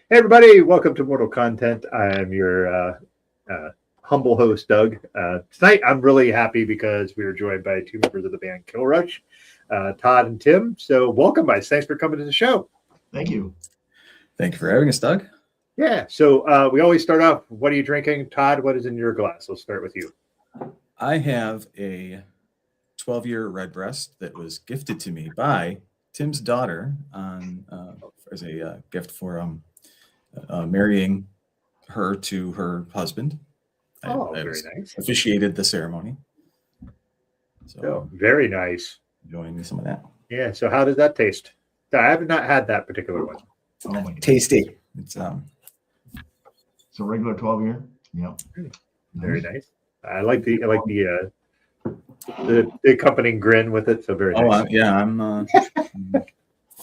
Hey everybody, welcome to Mortal Content. I am your humble host, Doug. Tonight I'm really happy because we are joined by two members of the band Kilrush, Todd and Tim. So welcome, guys. Thanks for coming to the show. Thank you. Thank you for having us, Doug. Yeah, so we always start off, what are you drinking? Todd, what is in your glass? Let's start with you. I have a 12-year Redbreast that was gifted to me by Tim's daughter as a gift for marrying her to her husband. I very nice. Officiated the ceremony. So very nice. Enjoying some of that. Yeah, so how does that taste? I have not had that particular one. Oh my God. Tasty. It's a regular 12-year. Yeah. Very nice. I like the accompanying grin with it. So very nice. I'm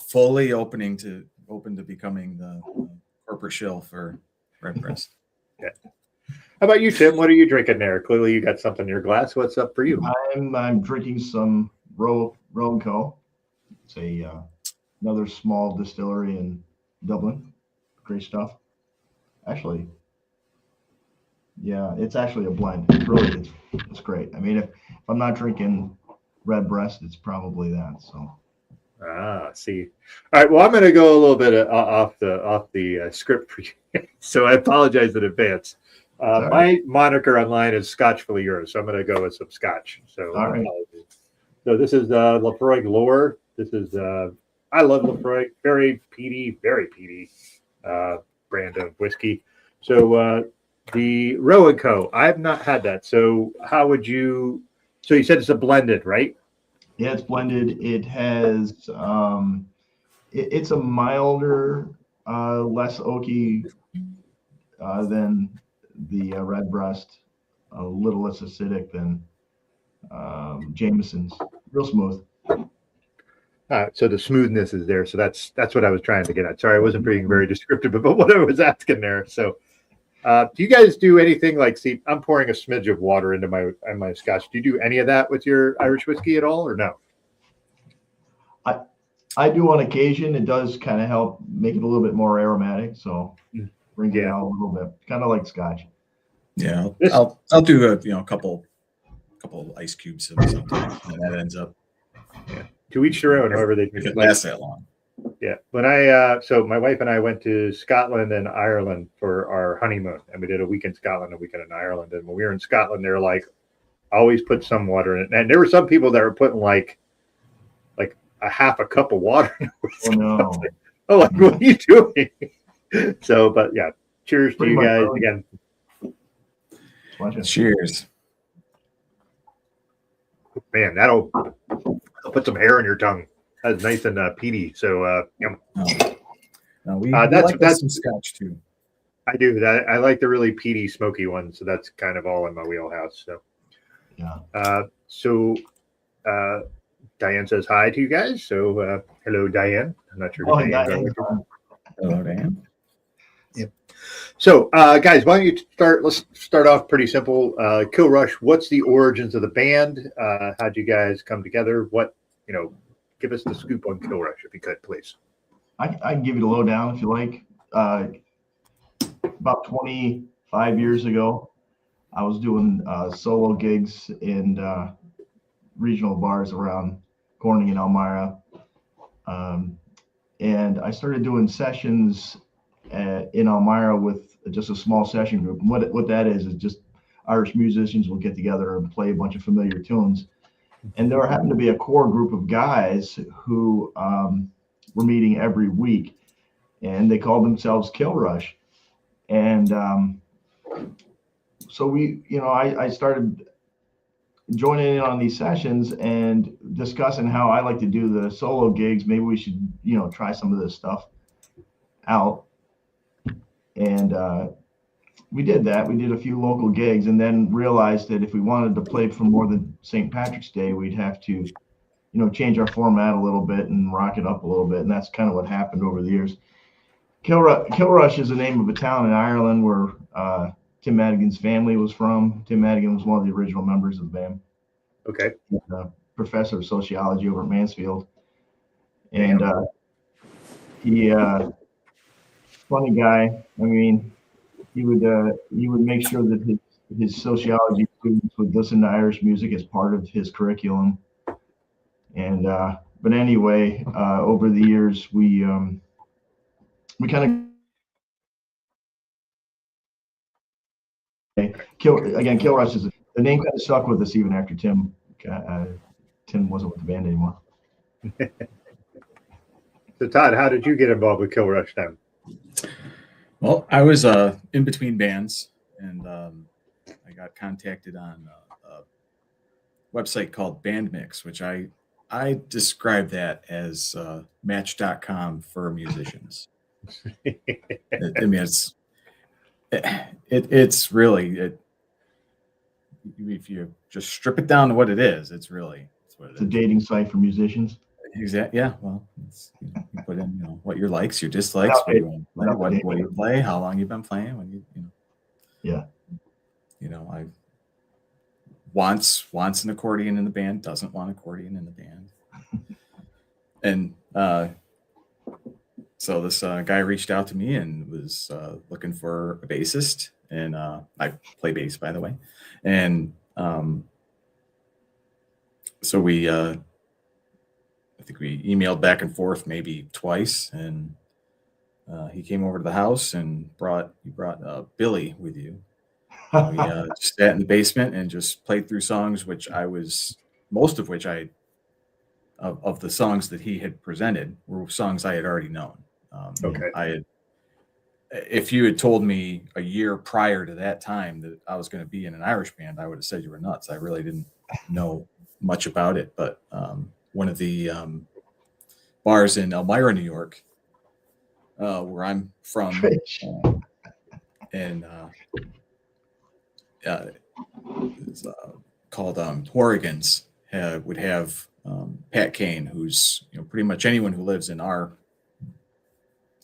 fully open to becoming the corporate shill for Redbreast. Yeah. How about you, Tim? What are you drinking there? Clearly, you got something in your glass. What's up for you? I'm drinking some Roe & Co. It's another small distillery in Dublin. Great stuff. Actually, yeah, it's actually a blend. It's great. I mean, if I'm not drinking Redbreast, it's probably that. So. See. All right. Well, I'm going to go a little bit off the script for you, so I apologize in advance. My moniker online is Scotch for yours, so I'm going to go with some Scotch. So, all right. So this is Lafroig Lower. This is I love Lafroig. Very peaty brand of whiskey. So the Roe & Co. I've not had that. So how would you? So you said it's a blended, right? Yeah, it's blended. It has it's a milder, less oaky than the Redbreast, a little less acidic than Jameson's. Real smooth. So the smoothness is there. So that's what I was trying to get at. Sorry, I wasn't being very descriptive about what I was asking there. So do you guys do anything like, see, I'm pouring a smidge of water into my Scotch. Do you do any of that with your Irish whiskey at all or no? I do on occasion. It does kind of help make it a little bit more aromatic. So bring it out a little bit, kind of like Scotch. Yeah, I'll do a couple ice cubes sometimes, and that ends up. Yeah, to each their own. However they drink it lasts that long. Yeah, when so my wife and I went to Scotland and Ireland for our honeymoon, and we did a week in Scotland, a weekend in Ireland. And when we were in Scotland, they're like, always put some water in it. And there were some people that were putting like a half a cup of water. Oh no! Like, what are you doing? So, but yeah, cheers to you guys again. Cheers. Man, that'll put some hair on your tongue. That's nice and peaty. So, yum. No, that's some Scotch too. I do that. I like the really peaty, smoky one. So that's kind of all in my wheelhouse. So, yeah. Diane says hi to you guys. So, hello, Diane. I'm not sure. Hello, Diane. Yeah. So, guys, why don't you start? Let's start off pretty simple. Kilrush, what's the origins of the band? How'd you guys come together? Give us the scoop on Kilrush, if you could, please. I can give you the lowdown if you like. About 25 years ago, I was doing solo gigs in regional bars around Corning and Elmira. And I started doing sessions in Elmira with just a small session group. And what that is just Irish musicians will get together and play a bunch of familiar tunes. And there happened to be a core group of guys who were meeting every week, and they called themselves Kilrush. And so I started joining in on these sessions and discussing how I like to do the solo gigs. Maybe we should, try some of this stuff out. And we did that. We did a few local gigs and then realized that if we wanted to play for more than St. Patrick's Day, we'd have to, change our format a little bit and rock it up a little bit. And that's kind of what happened over the years. Kilrush is the name of a town in Ireland where Tim Madigan's family was from. Tim Madigan was one of the original members of the band. Okay. Professor of sociology over at Mansfield. And he funny guy. I mean, he would make sure that his sociology students would listen to Irish music as part of his curriculum. And but anyway, over the years we kind of Kilrush is the name kind of stuck with us even after Tim wasn't with the band anymore. So Todd, how did you get involved with Kilrush then? Well, I was in between bands, and I got contacted on a website called Bandmix, which I describe that as Match.com for musicians. I mean, it's really if you just strip it down to what it is, it's what it is. It's a dating site for musicians. Exactly. Yeah. Well, you put in what your likes, your dislikes, what you play, how long you've been playing, Yeah. I wants an accordion in the band, doesn't want accordion in the band, and so this guy reached out to me and was looking for a bassist, and I play bass, by the way, and so we. I think we emailed back and forth maybe twice, and he came over to the house and you brought Billy with you. We just sat in the basement and just played through songs, most of which of the songs that he had presented were songs I had already known. Okay. If you had told me a year prior to that time that I was going to be in an Irish band, I would have said you were nuts. I really didn't know much about it, but one of the bars in Elmira, New York, where I'm from, and it's called Horrigan's, would have Pat Kane, who's pretty much anyone who lives in our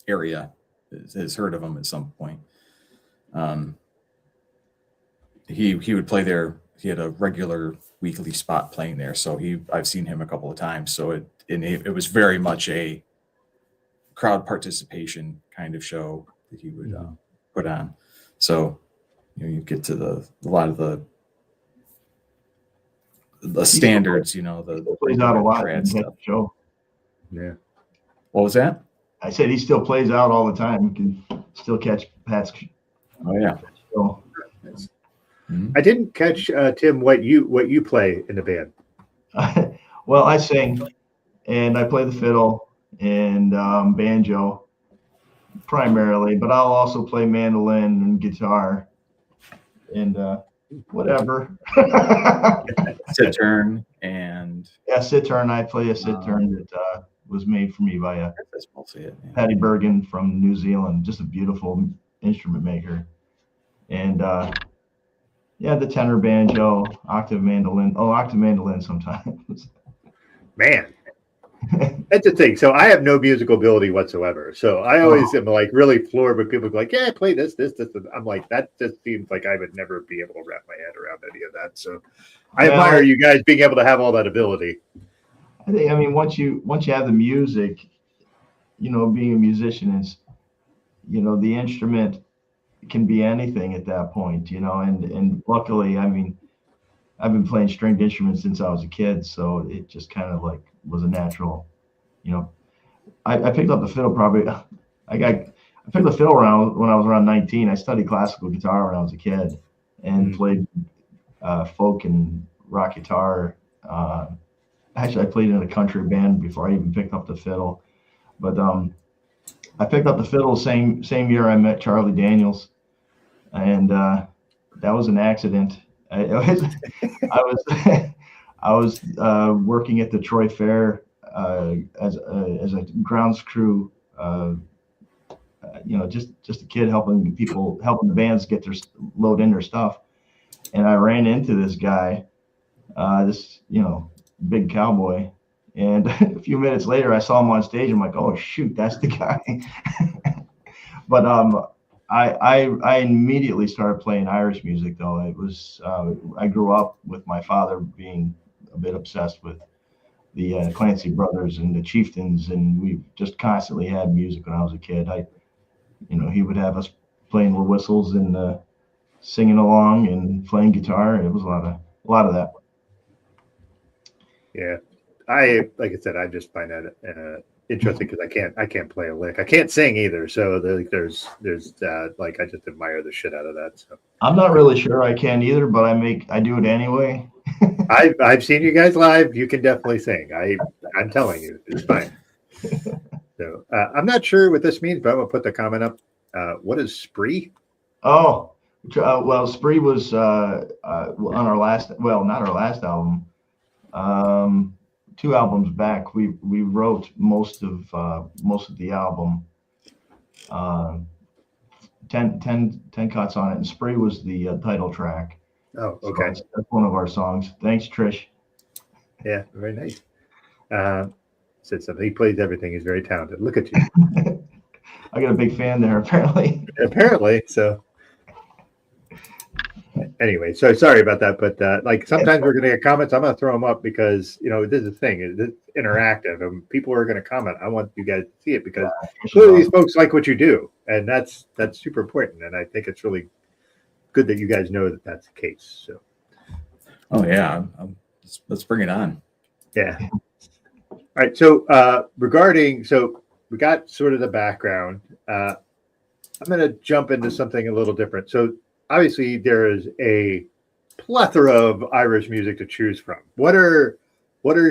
area has heard of him at some point. He would play there. He had a regular weekly spot playing there, so I've seen him a couple of times. So it was very much a crowd participation kind of show that he would put on. So you get to a lot of the standards, the plays out a lot trad stuff. Show. Yeah. What was that? I said he still plays out all the time. You can still catch Pat's. Oh yeah. Show. I didn't catch Tim what you play in the band. Well, I sing, and I play the fiddle and banjo primarily, but I'll also play mandolin and guitar and whatever. Cittern and cittern. I play a cittern that was made for me by Paddy Bergen from New Zealand, just a beautiful instrument maker, and the tenor banjo, octave mandolin sometimes. Man, that's the thing. So I have no musical ability whatsoever. So I always am like really floored when people go like, yeah, I play this. I'm like, that just seems like I would never be able to wrap my head around any of that. So I admire you guys being able to have all that ability. I mean, once you have the music, being a musician is, the instrument can be anything at that point, and luckily, I mean, I've been playing stringed instruments since I was a kid, so it just kind of like was a natural, I picked up the fiddle I picked the fiddle around when I was around 19. I studied classical guitar when I was a kid and played folk and rock guitar. Actually, I played in a country band before I even picked up the fiddle, but I picked up the fiddle same year I met Charlie Daniels, and that was an accident. I was working at the Troy Fair as a grounds crew, just a kid helping the bands get load in their stuff, and I ran into this guy, big cowboy. And a few minutes later, I saw him on stage. I'm like, oh shoot, that's the guy. But I immediately started playing Irish music, though. It was I grew up with my father being a bit obsessed with the Clancy brothers and the Chieftains, and we just constantly had music when I was a kid. he would have us playing with whistles and singing along and playing guitar. It was a lot of that. Yeah, like I said, I just find that interesting because I can't play a lick. I can't sing either. So there's like I just admire the shit out of that. So I'm not really sure I can either, but I do it anyway. I've seen you guys live. You can definitely sing. I'm telling you, it's fine. So I'm not sure what this means, but I'm gonna put the comment up. What is spree? Oh, well, Spree was on our last, well, not our last album. 2 albums back, we wrote most of the album. 10 cuts on it, and Spree was the title track. Oh, So okay. that's one of our songs. Thanks, Trish. Yeah, very nice. Said something. He plays everything. He's very talented. Look at you. I got a big fan there, apparently. Apparently, so. Anyway, so sorry about that, but like sometimes we're going to get comments. I'm going to throw them up because this is the thing. It's interactive, and people are going to comment. I want you guys to see it because clearly these folks like what you do, and that's super important. And I think it's really good that you guys know that that's the case. So. Oh yeah, let's bring it on. Yeah. All right. So so we got sort of the background. I'm going to jump into something a little different. So obviously there is a plethora of Irish music to choose from. What are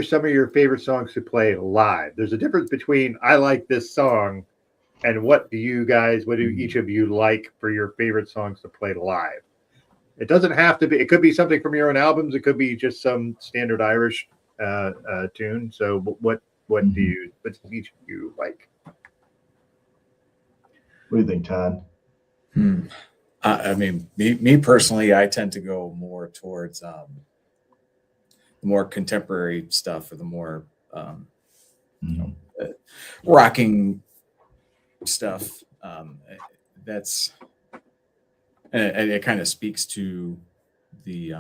some of your favorite songs to play live? There's a difference between I like this song and what do each of you like for your favorite songs to play live? It doesn't have to be, it could be something from your own albums. It could be just some standard Irish tune. So what do each of you like? What do you think, Todd? I mean, me personally, I tend to go more towards the more contemporary stuff, or the more rocking stuff. That's and it kind of speaks to the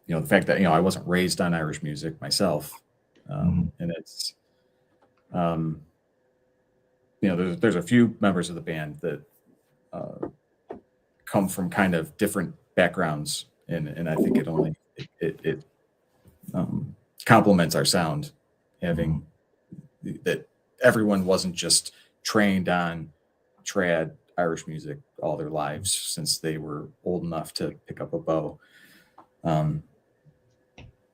the fact that I wasn't raised on Irish music myself, and it's there's a few members of the band that come from kind of different backgrounds, and I think it complements our sound, having that everyone wasn't just trained on trad Irish music all their lives since they were old enough to pick up a bow.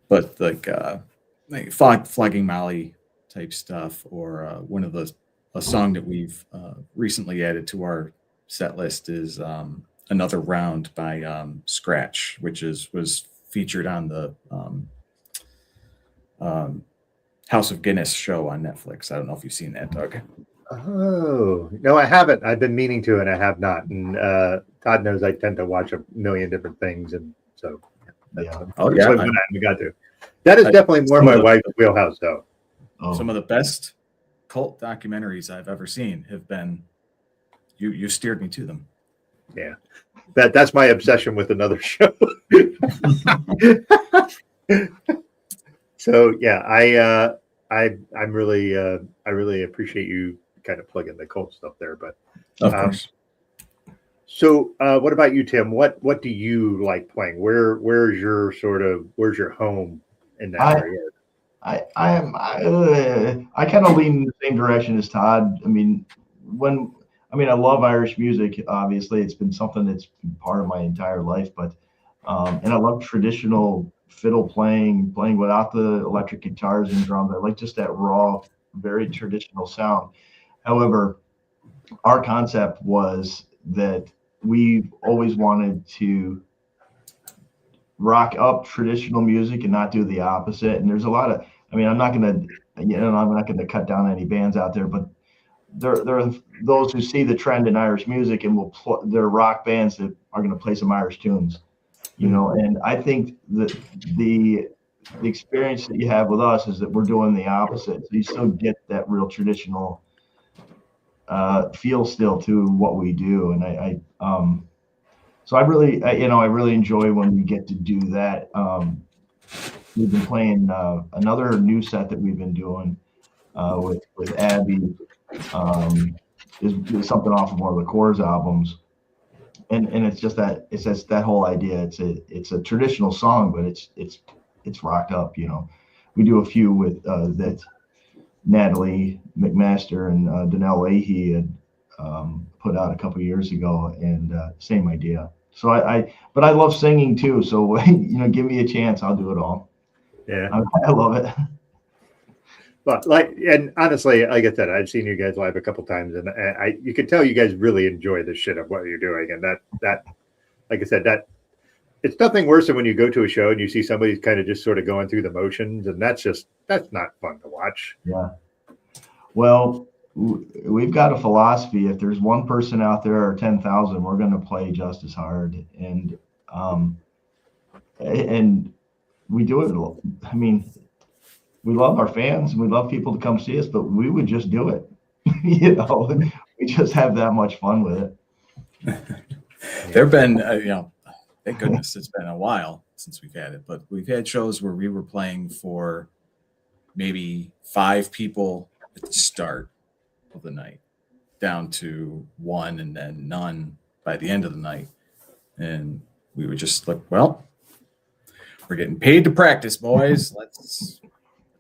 But like Flogging Molly type stuff, or one of a song that we've recently added to our set list is Another Round by Scratch, which was featured on the House of Guinness show on Netflix. I don't know if you've seen that, Doug. Oh, no, I haven't. I've been meaning to, and I have not. And Todd knows I tend to watch a million different things, and so we got to. That is definitely more my wife's wheelhouse, though. Some of the best cult documentaries I've ever seen have been you steered me to them. Yeah, that's my obsession with another show. So yeah, I really appreciate you kind of plugging the cult stuff there, but of course. So what about you, Tim? What do you like playing? Where's your home in that area? I kind of lean in the same direction as Todd. I mean, I love Irish music. Obviously, it's been something that's been part of my entire life. But and I love traditional fiddle playing without the electric guitars and drums. I like just that raw, very traditional sound. However, our concept was that we always wanted to rock up traditional music and not do the opposite. And there's a lot of, I'm not going to cut down any bands out there, but there are those who see the trend in Irish music and they're rock bands that are going to play some Irish tunes, and I think that the experience that you have with us is that we're doing the opposite. So you still get that real traditional feel still to what we do. And so I really enjoy when we get to do that. We've been playing another new set that we've been doing with Abby is something off of one of the Corrs albums, and it's just that whole idea. It's a traditional song, but it's rocked up. We do a few with that Natalie McMaster and Danelle Leahy had put out a couple years ago, and same idea. So but I love singing too. So give me a chance, I'll do it all. Yeah, I love it. but and honestly, like I said, I've seen you guys live a couple times, and you can tell you guys really enjoy the shit of what you're doing, and that, like I said, that it's nothing worse than when you go to a show and you see somebody's kind of just sort of going through the motions, and that's not fun to watch. Yeah. Well, we've got a philosophy. If there's one person out there or 10,000, we're going to play just as hard. And we do it. I mean, we love our fans. We love people to come see us, but we would just do it. We just have that much fun with it. There've been, thank goodness it's been a while since we've had it, but we've had shows where we were playing for maybe 5 people at the start of the night, down to 1 and then none by the end of the night. And we would just like, well, we're getting paid to practice, boys.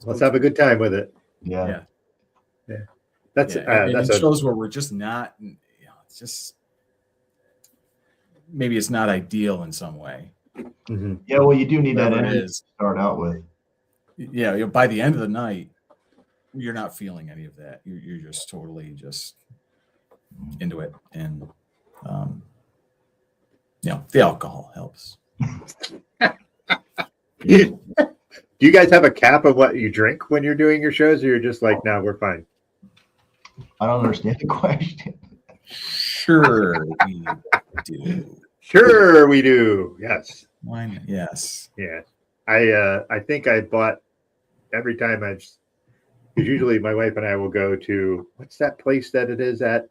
Let's have a good time with it. Yeah. That's shows where we're just not, it's just, maybe it's not ideal in some way. Mm-hmm. Yeah, well, you do need that energy to start out with. Yeah, by the end of the night, you're not feeling any of that. You're just totally just into it, and the alcohol helps. Do you guys have a cap of what you drink when you're doing your shows, or you're just like, no, we're fine? I don't understand the question. Sure, we do. Sure, we do. Yes. Wine. Yes. Yeah. I think I bought every time because usually my wife and I will go to, what's that place that it is at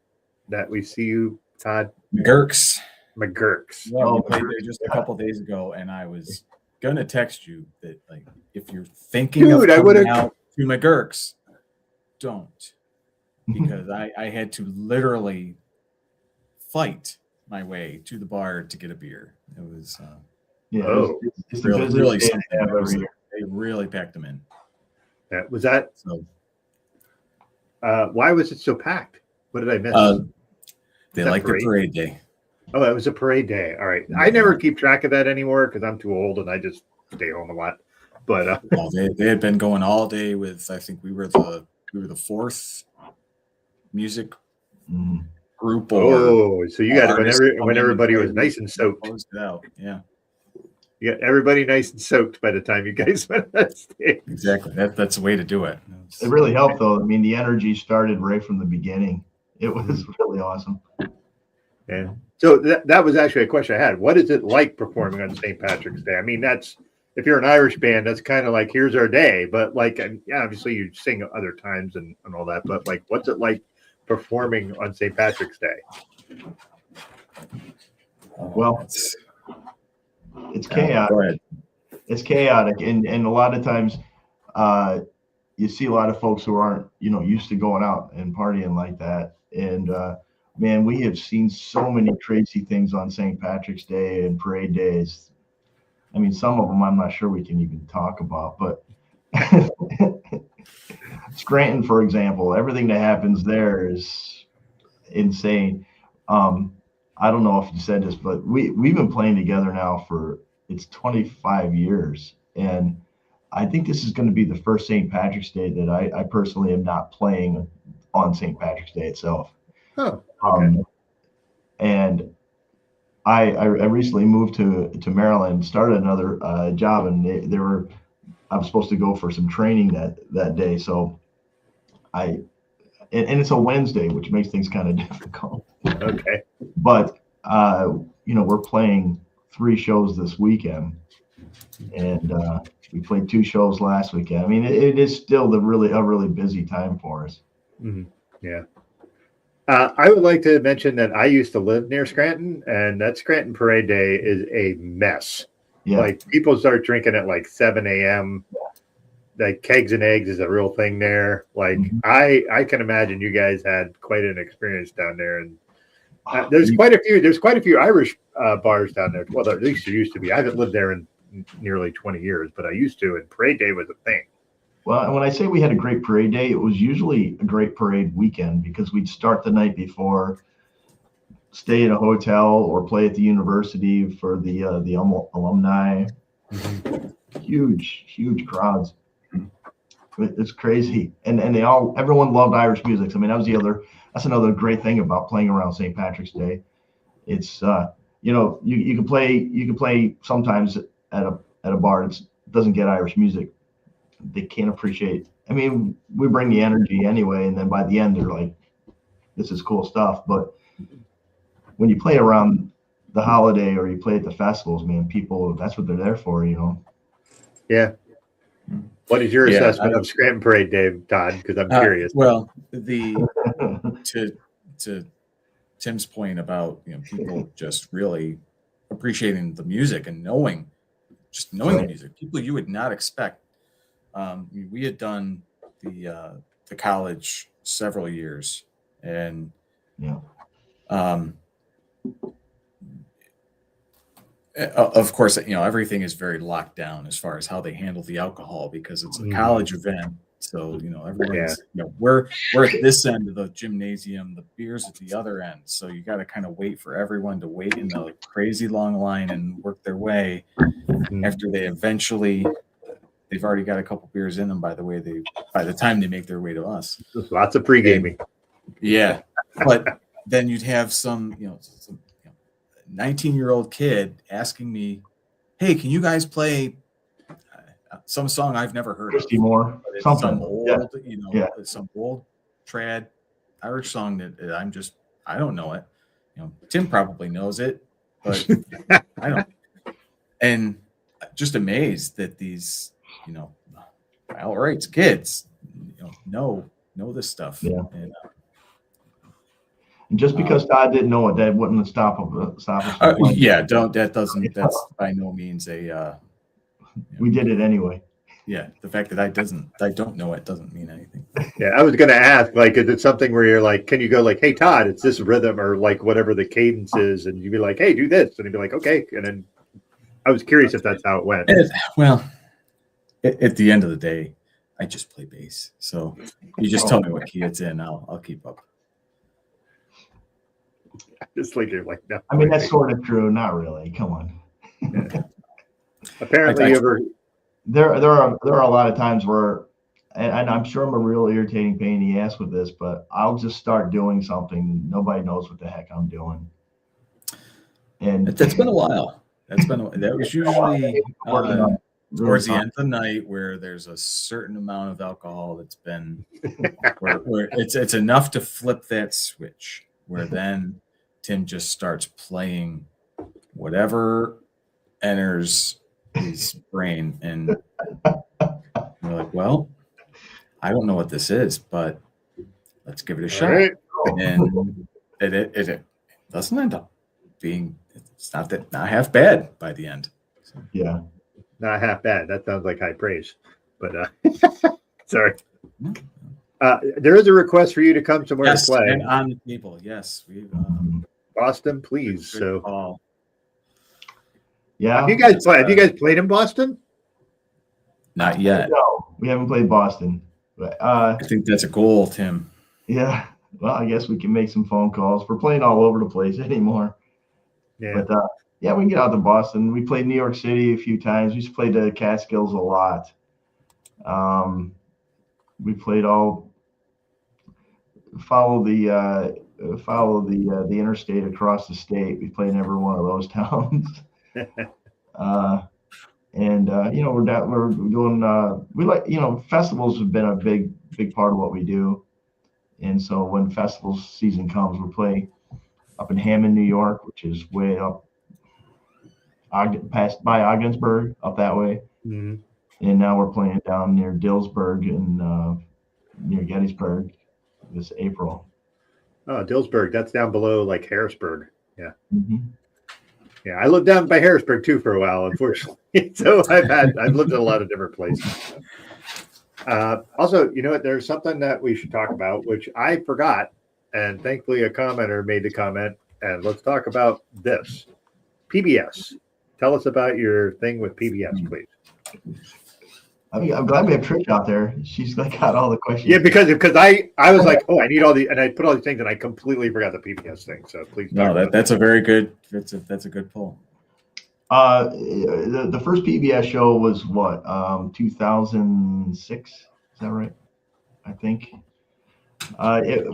that we see you, Todd? McGurk's. Yeah, we played there just a couple days ago, and I was gonna text you that, like, if you're thinking of coming out to McGurk's, don't, because I had to literally fight my way to the bar to get a beer. It was it's really something. They really packed them in. Yeah, was that so? Why was it so packed? What did I miss? They like the parade day. Oh, it was a parade day. All right. I never keep track of that anymore because I'm too old and I just stay home a lot. But they had been going all day with, I think we were the 4th music group. So you got when everybody was nice and soaked. Out. Yeah. You got everybody nice and soaked by the time you guys went on that stage. Exactly. That's the way to do it. It really helped, though. I mean, the energy started right from the beginning. It was really awesome. Yeah. So that was actually a question I had. What is it like performing on St. Patrick's Day? I mean, that's, if you're an Irish band, that's kind of like, here's our day. But like, obviously you sing other times and all that. But like, what's it like performing on St. Patrick's Day? Well, it's chaotic. It's chaotic, and a lot of times, you see a lot of folks who aren't, used to going out and partying like that. And man, we have seen so many crazy things on St. Patrick's Day and parade days. I mean, some of them I'm not sure we can even talk about, but Scranton, for example, everything that happens there is insane. I don't know if you said this, but we've been playing together now it's 25 years. And I think this is going to be the first St. Patrick's Day that I personally am not playing on St. Patrick's Day itself. Oh, okay. And I recently moved to Maryland, started another job, and I was supposed to go for some training that day. So and it's a Wednesday, which makes things kind of difficult. Okay. But we're playing 3 shows this weekend, and we played 2 shows last weekend. I mean, it is still a really busy time for us. Mm-hmm. Yeah. I would like to mention that I used to live near Scranton, and that Scranton Parade Day is a mess. Yeah. Like, people start drinking at like 7 a.m. like kegs and eggs is a real thing there. Like I can imagine you guys had quite an experience down there, and there's quite a few Irish bars down there. Well, at least there used to be. I haven't lived there in nearly 20 years, but I used to. And parade day was a thing. Well, when I say we had a great parade day, it was usually a great parade weekend because we'd start the night before, stay at a hotel, or play at the university for the alumni. Huge crowds. It's crazy, and everyone loved Irish music. I mean, that's another great thing about playing around St. Patrick's Day. It's you can play sometimes at a bar that doesn't get Irish music. They can't appreciate. I mean, we bring the energy anyway, and then by the end they're like, "This is cool stuff." But when you play around the holiday or you play at the festivals, man, that's what they're there for, Yeah. What is your assessment of Scranton Parade, Dave, Todd? Because I'm curious. Well, to Tim's point about people just really appreciating the music and knowing the music, people you would not expect. We had done the college several years, and of course, everything is very locked down as far as how they handle the alcohol because it's a college event. So everyone's we're at this end of the gymnasium, the beer's at the other end. So you got to kind of wait for everyone to wait in the crazy long line and work their way after they've already got a couple beers in them. By the time they make their way to us, lots of pre-gaming. Yeah, but then you'd have some 19-year-old kid asking me, "Hey, can you guys play some song I've never heard of? More, some old, some old trad Irish song that I don't know it. Tim probably knows it, but I don't." And just amazed that these, all right, it's kids, know this stuff. Yeah. And just because Todd didn't know it, that wouldn't stop us. That's by no means a. We did it anyway. Yeah, the fact that I don't know it doesn't mean anything. Yeah, I was going to ask, like, is it something where you're like, can you go like, "Hey, Todd, it's this rhythm," or like whatever the cadence is, and you'd be like, "Hey, do this," and he'd be like, "Okay," and then I was curious if that's how it went. At the end of the day, I just play bass, so you just tell me what key it's in, I'll keep up. Just like you're like, no. I mean, that's sort of true. Not really. Come on. Yeah. Apparently, there are a lot of times where, and I'm sure I'm a real irritating pain in the ass with this, but I'll just start doing something. Nobody knows what the heck I'm doing. And that's been a while. That was usually towards the end of the night where there's a certain amount of alcohol that's been where it's enough to flip that switch, where then Tim just starts playing whatever enters his brain, and we're like, "Well, I don't know what this is, but let's give it a shot." Right. And it doesn't end up being. It's not half bad by the end. So. Yeah, not half bad. That sounds like high praise, but sorry. There is a request for you to come somewhere to play. And on the table, yes, we Boston, please. So, call. Yeah. Have you guys played in Boston? Not yet. No, we haven't played Boston. But, I think that's a goal, Tim. Yeah. Well, I guess we can make some phone calls. We're playing all over the place anymore. Yeah. But we can get out to Boston. We played New York City a few times. We used to play the Catskills a lot. We played follow the interstate across the state. We played in every one of those towns. We're doing festivals have been a big part of what we do. And so when festival season comes, we play up in Hammond, New York, which is way up past by Ogdensburg, up that way. Mm-hmm. And now we're playing down near Dillsburg and near Gettysburg this April. Oh, Dillsburg, that's down below like Harrisburg. Yeah. Mm-hmm. Yeah, I lived down by Harrisburg too for a while, unfortunately. So I've lived in a lot of different places. Also, you know what? There's something that we should talk about, which I forgot, and thankfully a commenter made the comment. And let's talk about this PBS. Tell us about your thing with PBS, please. I mean, I'm glad we have Trish out there. She's like got all the questions. Yeah, because I was like, oh, I need all the, and I put all these things, and I completely forgot the PBS thing. So please. No, that's a very good. That's a good pull. The first PBS show was what 2006. Is that right? I think. It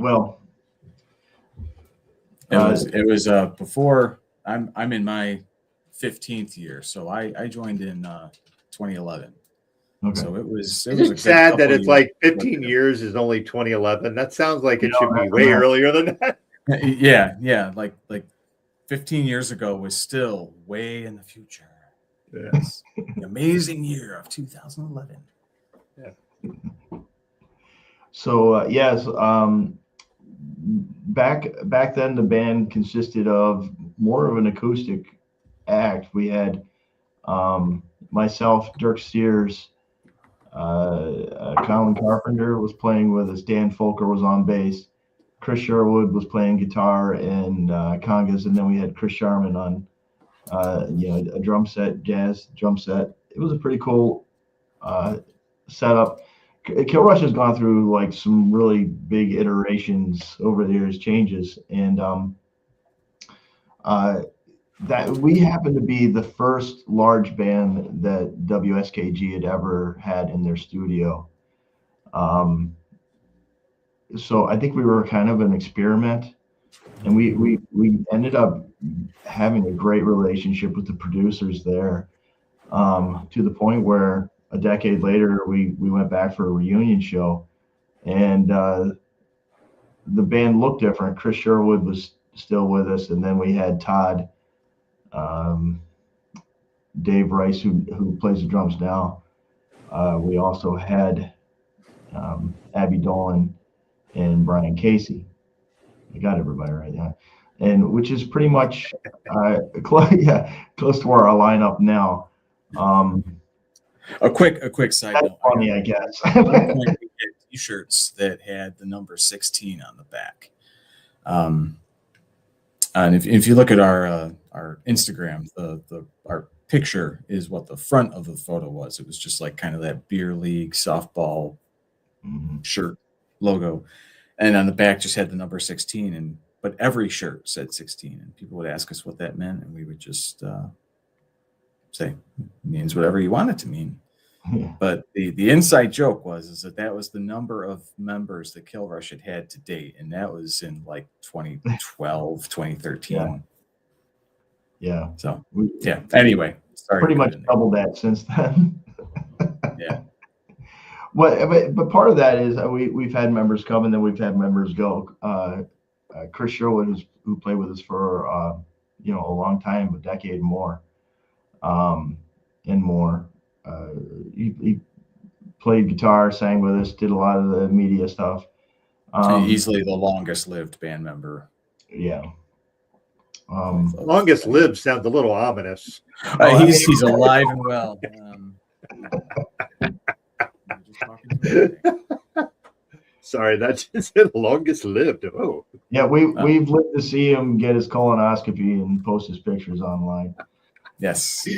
was before I'm in my 15th year, so I joined in 2011. Okay. So it was Isn't a it sad that it's years. like 15 years is only 2011? That sounds like it should be way earlier than that. Yeah, like 15 years ago was still way in the future. Yes. The amazing year of 2011. Yeah. So yes, back then the band consisted of more of an acoustic act. We had myself, Dirk Steers, Colin Carpenter was playing with us, Dan Folker was on bass, Chris Sherwood was playing guitar and congas, and then we had Chris Sharman on a drum set, jazz drum set. It was a pretty cool setup. Kilrush has gone through like some really big iterations over the years, changes, and that we happen to be the first large band that WSKG had ever had in their studio. So I think we were kind of an experiment, and we ended up having a great relationship with the producers there, to the point where a decade later we went back for a reunion show, and the band looked different. Chris Sherwood was still with us, and then we had Todd, Dave Rice, who plays the drums now. We also had Abby Dolan and Brian Casey. I got everybody right now, and which is pretty much close to our lineup now. A quick side note. Funny, I guess. We had T-shirts that had the number 16 on the back. And if you look at our Instagram, our picture is what the front of the photo was. It was just like kind of that beer league softball shirt logo, and on the back just had the number 16. But every shirt said 16, and people would ask us what that meant, and we would just say it means whatever you want it to mean. Yeah. But the inside joke was that was the number of members that Kilrush had to date, and that was in like 2012, 2013. Yeah. So yeah. Anyway, sorry. Pretty much doubled that since then. Yeah. But part of that is we've had members come and then we've had members go. Chris Sherwood, who played with us for a long time, a decade and more, he played guitar, sang with us, did a lot of the media stuff. Easily the longest lived band member. Yeah. Longest lived sounds a little ominous. He's alive and well. Sorry, that just said longest lived. Oh. Yeah, we've lived to see him get his colonoscopy and post his pictures online. Yes.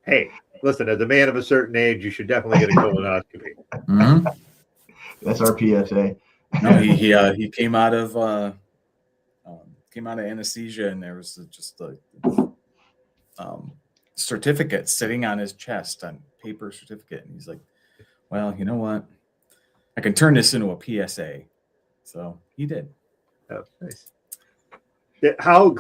Hey, listen, as a man of a certain age, you should definitely get a colonoscopy. Mm-hmm. That's our PSA. No, he came out of anesthesia, and there was just a certificate sitting on his chest, on paper certificate, and he's like, "Well, you know what? I can turn this into a PSA." So he did. Oh, nice. How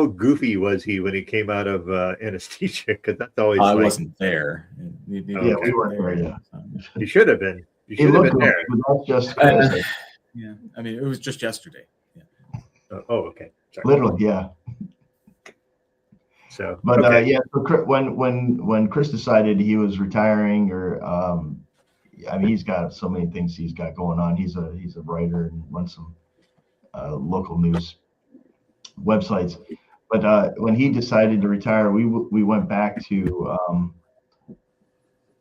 goofy was he when he came out of anesthesia? Because that's always. I wasn't there. We weren't there. Yeah. You should have been. You should have been there. Just yeah, I mean, it was just yesterday. Yeah. Okay. Sorry. Literally, yeah. So, but okay. yeah. So when Chris decided he was retiring, or I mean, he's got so many things he's got going on. He's a writer and runs some local news websites. But when he decided to retire, we went back to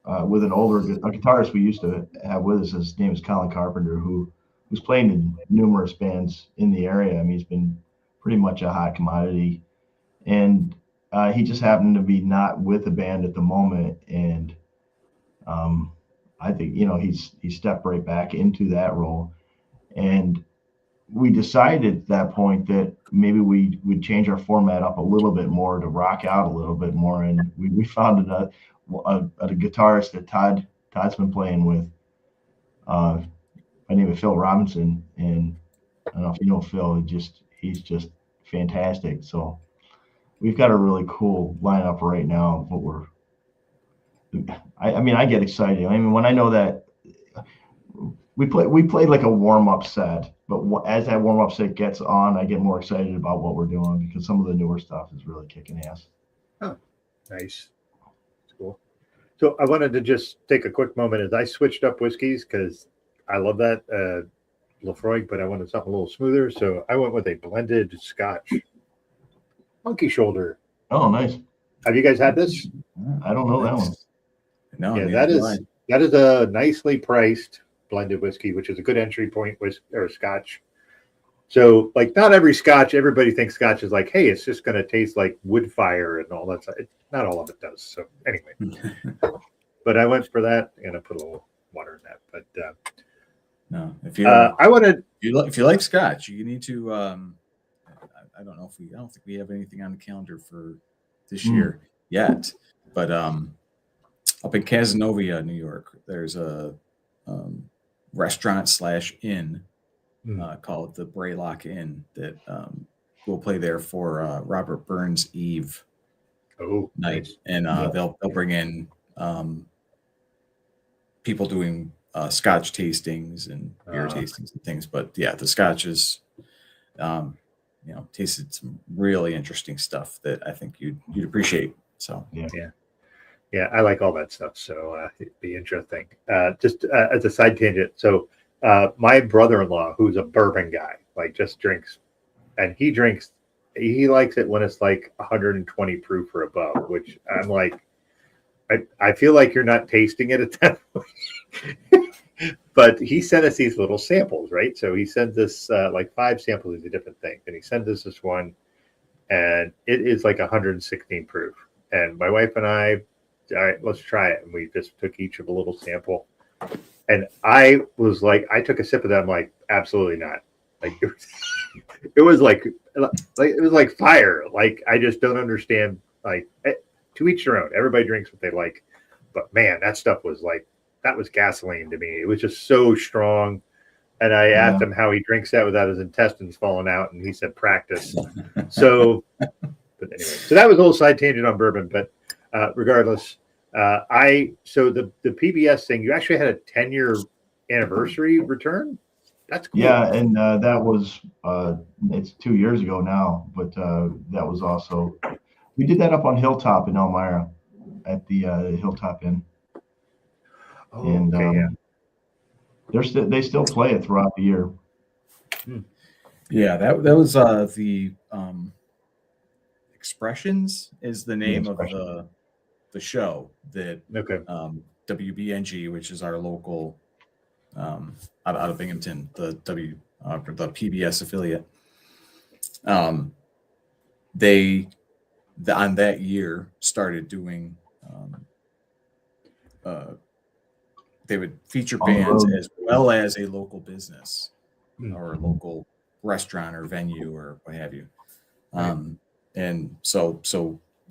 with a guitarist we used to have with us. His name is Colin Carpenter, who's playing in numerous bands in the area. I mean, he's been pretty much a hot commodity, and he just happened to be not with the band at the moment, and I think he stepped right back into that role, and we decided at that point that maybe we would change our format up a little bit more to rock out a little bit more, and we found a guitarist that Todd's been playing with, by the name of Phil Robinson, and I don't know if you know Phil. He's just fantastic. So we've got a really cool lineup right now. I get excited. I mean, when I know that we played like a warm-up set, but as that warm-up set gets on, I get more excited about what we're doing, because some of the newer stuff is really kicking ass. Oh, nice. That's cool. So I wanted to just take a quick moment as I switched up whiskeys, because I love that Lefroy, but I wanted something a little smoother. So I went with a blended Scotch Monkey Shoulder. Oh, nice. Have you guys had this? I don't know that one. No, Yeah, that is a nicely priced blended whiskey, which is a good entry point or Scotch. So, like, not every Scotch, everybody thinks Scotch is like, hey, it's just going to taste like wood fire and all that stuff. Not all of it does. So, anyway, but I went for that, and I put a little water in that. But no, if you if you like Scotch, you need to. I don't think we have anything on the calendar for this year yet, but up in Casanova, New York, there's a restaurant/inn called the Braylock Inn that will play there for Robert Burns' Eve night, nice. and they'll bring in people doing Scotch tastings and beer tastings and things. But yeah, the Scotch is tasted some really interesting stuff that I think you'd appreciate. So yeah, I like all that stuff. So it'd be interesting. Just as a side tangent, so my brother-in-law, who's a bourbon guy, like just drinks, and he likes it when it's like 120 proof or above, which I'm like, I feel like you're not tasting it at that point. But he sent us these little samples, right? So he sends us like 5 samples of a different thing, and he sends us this one, and it is like 116 proof. And my wife and I, all right, let's try it. And we just took each of a little sample. And I was like, I took a sip of that. I'm like, absolutely not. Like it was like fire. Like, I just don't understand. Like, to each their own. Everybody drinks what they like. But man, that stuff was like, that was gasoline to me. It was just so strong. And I asked him how he drinks that without his intestines falling out, and he said practice. So, but anyway, so that was a little side tangent on bourbon. But regardless, so the PBS thing, you actually had a 10-year anniversary return. That's cool. Yeah, and that was it's 2 years ago now, but that was also, we did that up on Hilltop in Elmira at the Hilltop Inn. Oh, and okay, they still play it throughout the year. Yeah, that was the Expressions is the name of the show that WBNG, which is our local out of Binghamton, the PBS affiliate. They on that year started doing they would feature bands as well as a local business or a local restaurant or venue or what have you. And so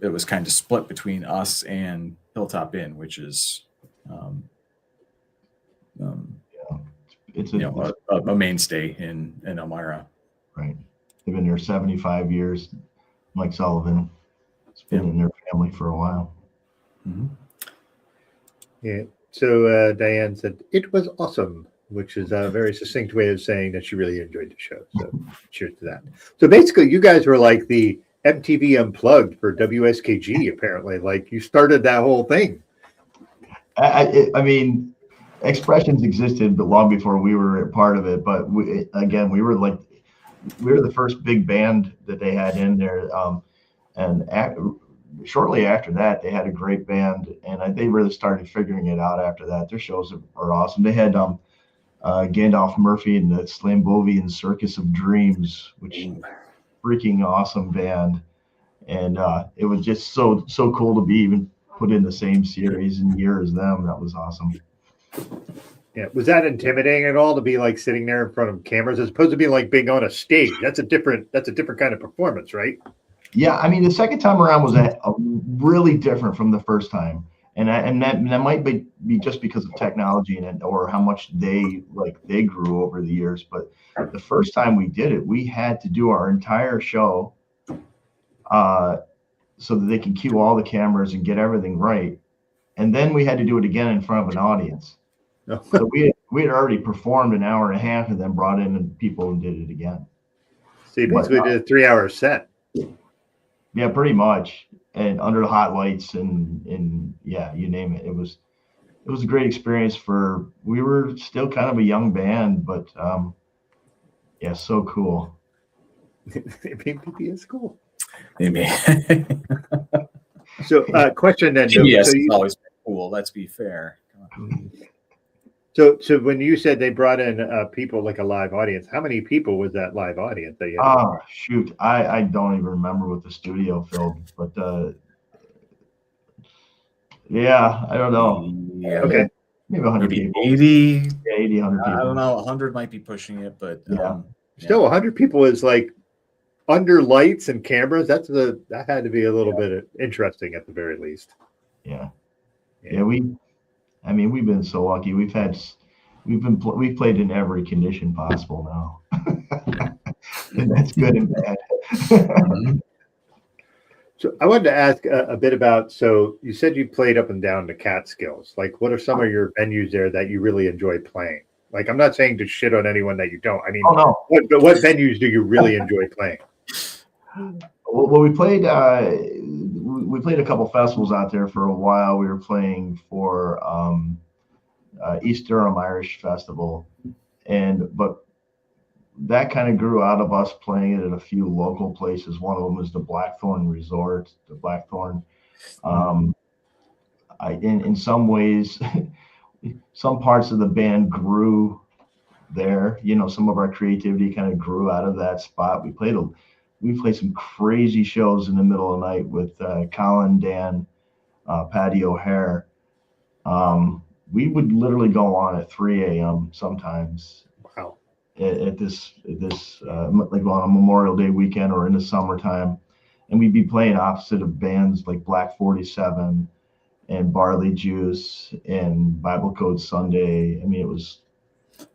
it was kind of split between us and Hilltop Inn, which is it's a mainstay in Elmira. Right. They've been there 75 years. Mike Sullivan has been in their family for a while. Mm-hmm. Yeah. So Diane said it was awesome, which is a very succinct way of saying that she really enjoyed the show. So cheers to that. So basically, you guys were like the MTV Unplugged for WSKG, apparently. Like, you started that whole thing. I mean, Expressions existed but long before we were a part of it. But we were the first big band that they had in there. And shortly after that, they had a great band, and they really started figuring it out after that. Their shows are awesome. They had Gandalf Murphy and the Slambovian Circus of Dreams, which freaking awesome band. And it was just so cool to be even put in the same series and year as them. That was awesome. Yeah, was that intimidating at all to be like sitting there in front of cameras as opposed to being like being on a stage? That's a different kind of performance, right? Yeah, I mean, the second time around was a really different from the first time, and that might be just because of technology and or how much they grew over the years. But the first time we did it, we had to do our entire show so that they could cue all the cameras and get everything right, and then we had to do it again in front of an audience. So we had already performed an hour and a half and then brought in people and did it again. So you basically did a 3-hour set. Yeah, pretty much, and under the hot lights and yeah, you name it. It was a great experience we were still kind of a young band, but yeah, so cool. PPP is cool. Maybe. So question then. PBS So is always been cool. Let's be fair. So when you said they brought in people like a live audience, how many people was that live audience that you had? Oh, shoot. I don't even remember what the studio filled, but yeah, I don't know. Yeah. Okay. Maybe 100 Maybe people. 80. Yeah, 80, 100 people. I don't know. 100 might be pushing it, but Still 100 people is like under lights and cameras. That had to be a little bit interesting at the very least. Yeah. We've been so lucky. We've played in every condition possible now. And that's good and bad. So I wanted to ask a bit about, so you said you played up and down the Catskills. Like, what are some of your venues there that you really enjoy playing? Like, I'm not saying to shit on anyone that you don't. I mean, what venues do you really enjoy playing? Well, we played a couple festivals out there for a while. We were playing for East Durham Irish Festival, but that kind of grew out of us playing it at a few local places. One of them was the Blackthorn Resort, the Blackthorn. In some ways, some parts of the band grew there. You know, some of our creativity kind of grew out of that spot. We played some crazy shows in the middle of the night with Colin, Dan, Patty O'Hare. We would literally go on at 3 a.m. sometimes. Wow. At this like on a Memorial Day weekend or in the summertime, and we'd be playing opposite of bands like Black 47 and Barley Juice and Bible Code Sunday. I mean, it was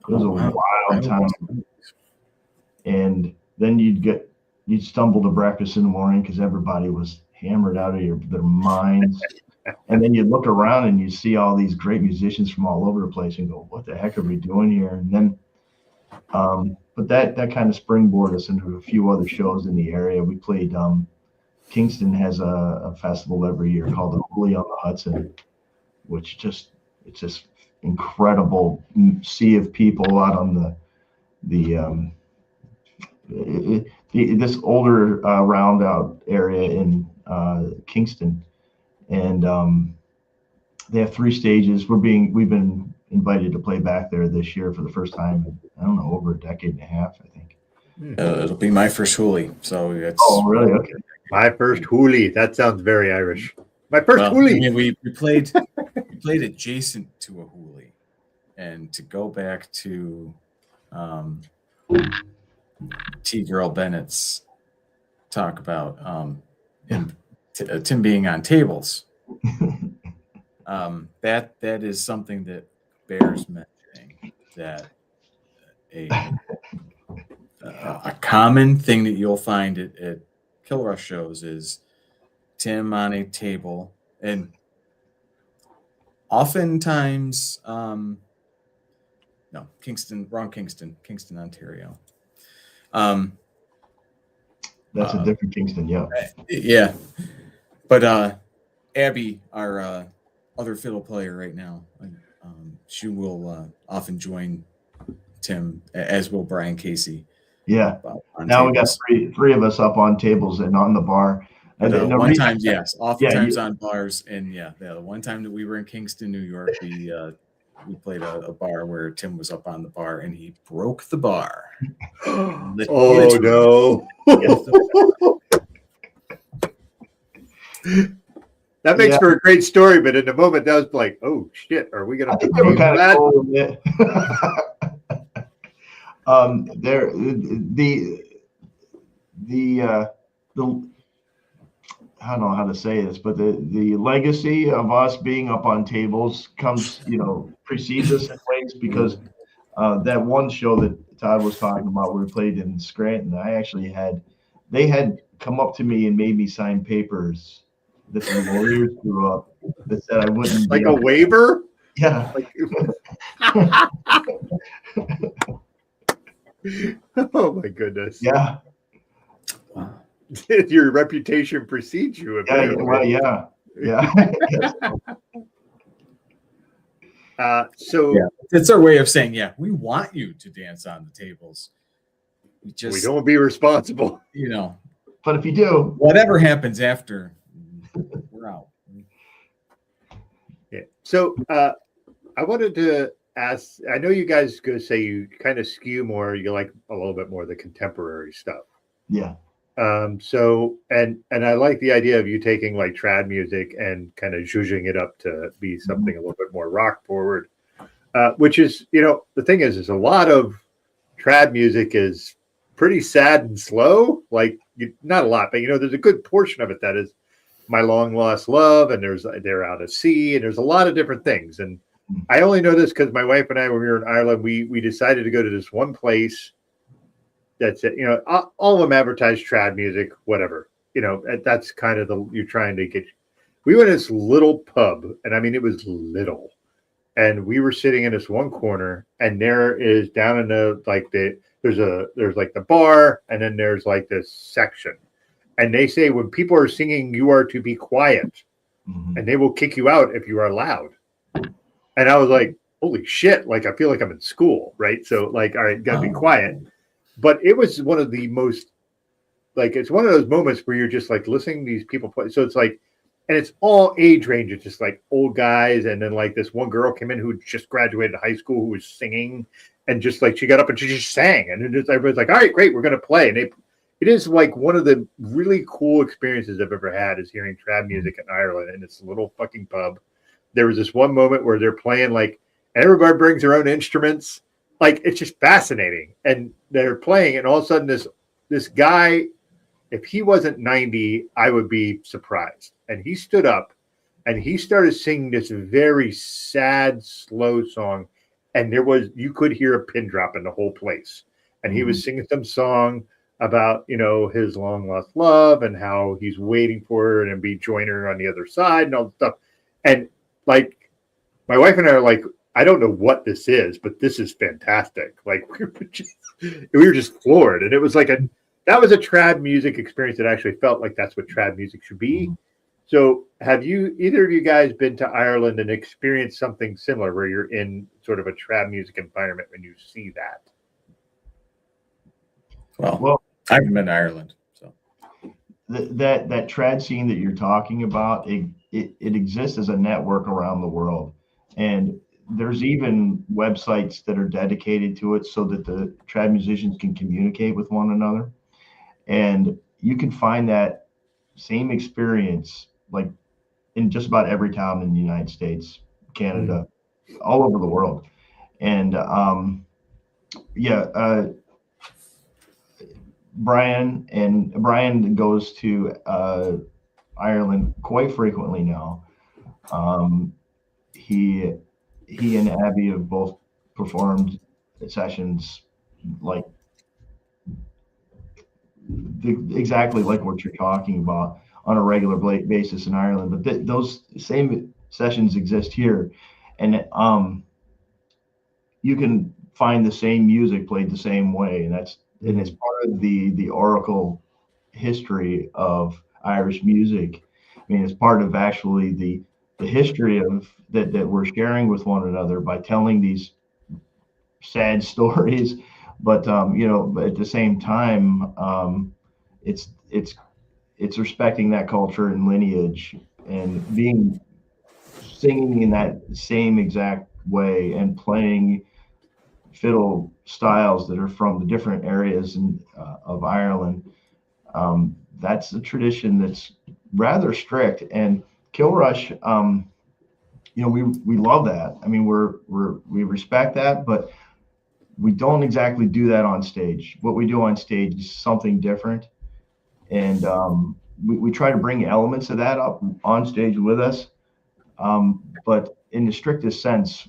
a wild time. And then you'd stumble to breakfast in the morning because everybody was hammered out of their minds. And then you'd look around and you see all these great musicians from all over the place and go, what the heck are we doing here? And then but that kind of springboarded us into a few other shows in the area. We played Kingston has a festival every year called the Holy on the Hudson, which it's just incredible sea of people out on this older round out area in Kingston, and they have 3 stages. We've been invited to play back there this year for the first time in, I don't know, over a decade and a half, I think. It'll be my first Hooli, so it's. Oh, really? Okay. My first Hooli. That sounds very Irish. My first Hooli. I mean, we played adjacent to a Hooli, and to go back to T. Girl Bennett's talk about Tim being on tables. That is something that bears mentioning, that a common thing that you'll find at Kilrush shows is Tim on a table, and oftentimes Kingston, Ontario. That's a different Kingston, yeah. Yeah. But Abby, our other fiddle player right now, she will often join Tim, as will Brian Casey. Yeah. Now tables. We got three of us up on tables and on the bar. One time, yes, oftentimes Yeah, on bars, and the one time that we were in Kingston, New York, we played a bar where Tim was up on the bar and he broke the bar. Oh no! That makes for a great story, but in the moment, that was like, oh shit, are we gonna? I think they were kind of cool with it. There, the I don't know how to say this, but the legacy of us being up on tables comes, precedes us in ways, because that one show that Todd was talking about, we played in Scranton, they had come up to me and made me sign papers that the lawyers drew up that said I wouldn't like a waiver. Yeah. Oh my goodness. Yeah. Your reputation precedes you. Yeah. Well, yeah. So it's our way of saying, we want you to dance on the tables. We don't be responsible. But if you do, whatever happens after, we're out. Yeah. So I wanted to ask, I know you guys go say you kind of skew more, you like a little bit more of the contemporary stuff. Yeah. So and I like the idea of you taking like trad music and kind of zhuzhing it up to be something a little bit more rock forward, which is, the thing is a lot of trad music is pretty sad and slow. Like not a lot, but there's a good portion of it that is My Long Lost Love, and there's They're Out at Sea, and there's a lot of different things. And I only know this because my wife and I, when we were in Ireland, we decided to go to this one place. That's it. All of them advertise trad music, whatever. That's kind of you're trying to get. We went to this little pub, and I mean, it was little. And we were sitting in this one corner, and there is down in there's like the bar, and then there's like this section. And they say when people are singing, you are to be quiet, and they will kick you out if you are loud. And I was like, holy shit. Like, I feel like I'm in school, right? So like, all right, gotta be quiet. But it was one of the most, like, it's one of those moments where you're just like listening to these people play. So it's like, and it's all age range. It's just like old guys. And then like this one girl came in who just graduated high school who was singing, and just like, she got up and she just sang. And then just everybody's like, all right, great, we're going to play. And it is like one of the really cool experiences I've ever had is hearing trad music in Ireland in this little fucking pub. There was this one moment where they're playing like, and everybody brings their own instruments. Like, it's just fascinating. And they're playing, and all of a sudden this guy, if he wasn't 90, I would be surprised. And he stood up and he started singing this very sad, slow song. And you could hear a pin drop in the whole place. And he was singing some song about, his long lost love and how he's waiting for her and be joining her on the other side and all the stuff. And like, my wife and I are like, I don't know what this is, but this is fantastic. Like, we were just floored. And it was like that was a trad music experience that actually felt like that's what trad music should be. So have either of you guys been to Ireland and experienced something similar where you're in sort of a trad music environment when you see that? Well, I haven't been to Ireland. So that trad scene that you're talking about, it exists as a network around the world. And there's even websites that are dedicated to it so that the trad musicians can communicate with one another. And you can find that same experience like in just about every town in the United States, Canada, all over the world. And Brian goes to Ireland quite frequently now. He and Abby have both performed sessions like exactly like what you're talking about on a regular basis in Ireland. But those same sessions exist here, and you can find the same music played the same way, and it's part of the oracle history of Irish music. I mean, it's part of actually the history of that we're sharing with one another by telling these sad stories, but at the same time, it's it's respecting that culture and lineage and singing in that same exact way and playing fiddle styles that are from the different areas of Ireland. That's a tradition that's rather strict. And Kilrush, we love that. I mean, we respect that, but we don't exactly do that on stage. What we do on stage is something different, and we try to bring elements of that up on stage with us. But in the strictest sense,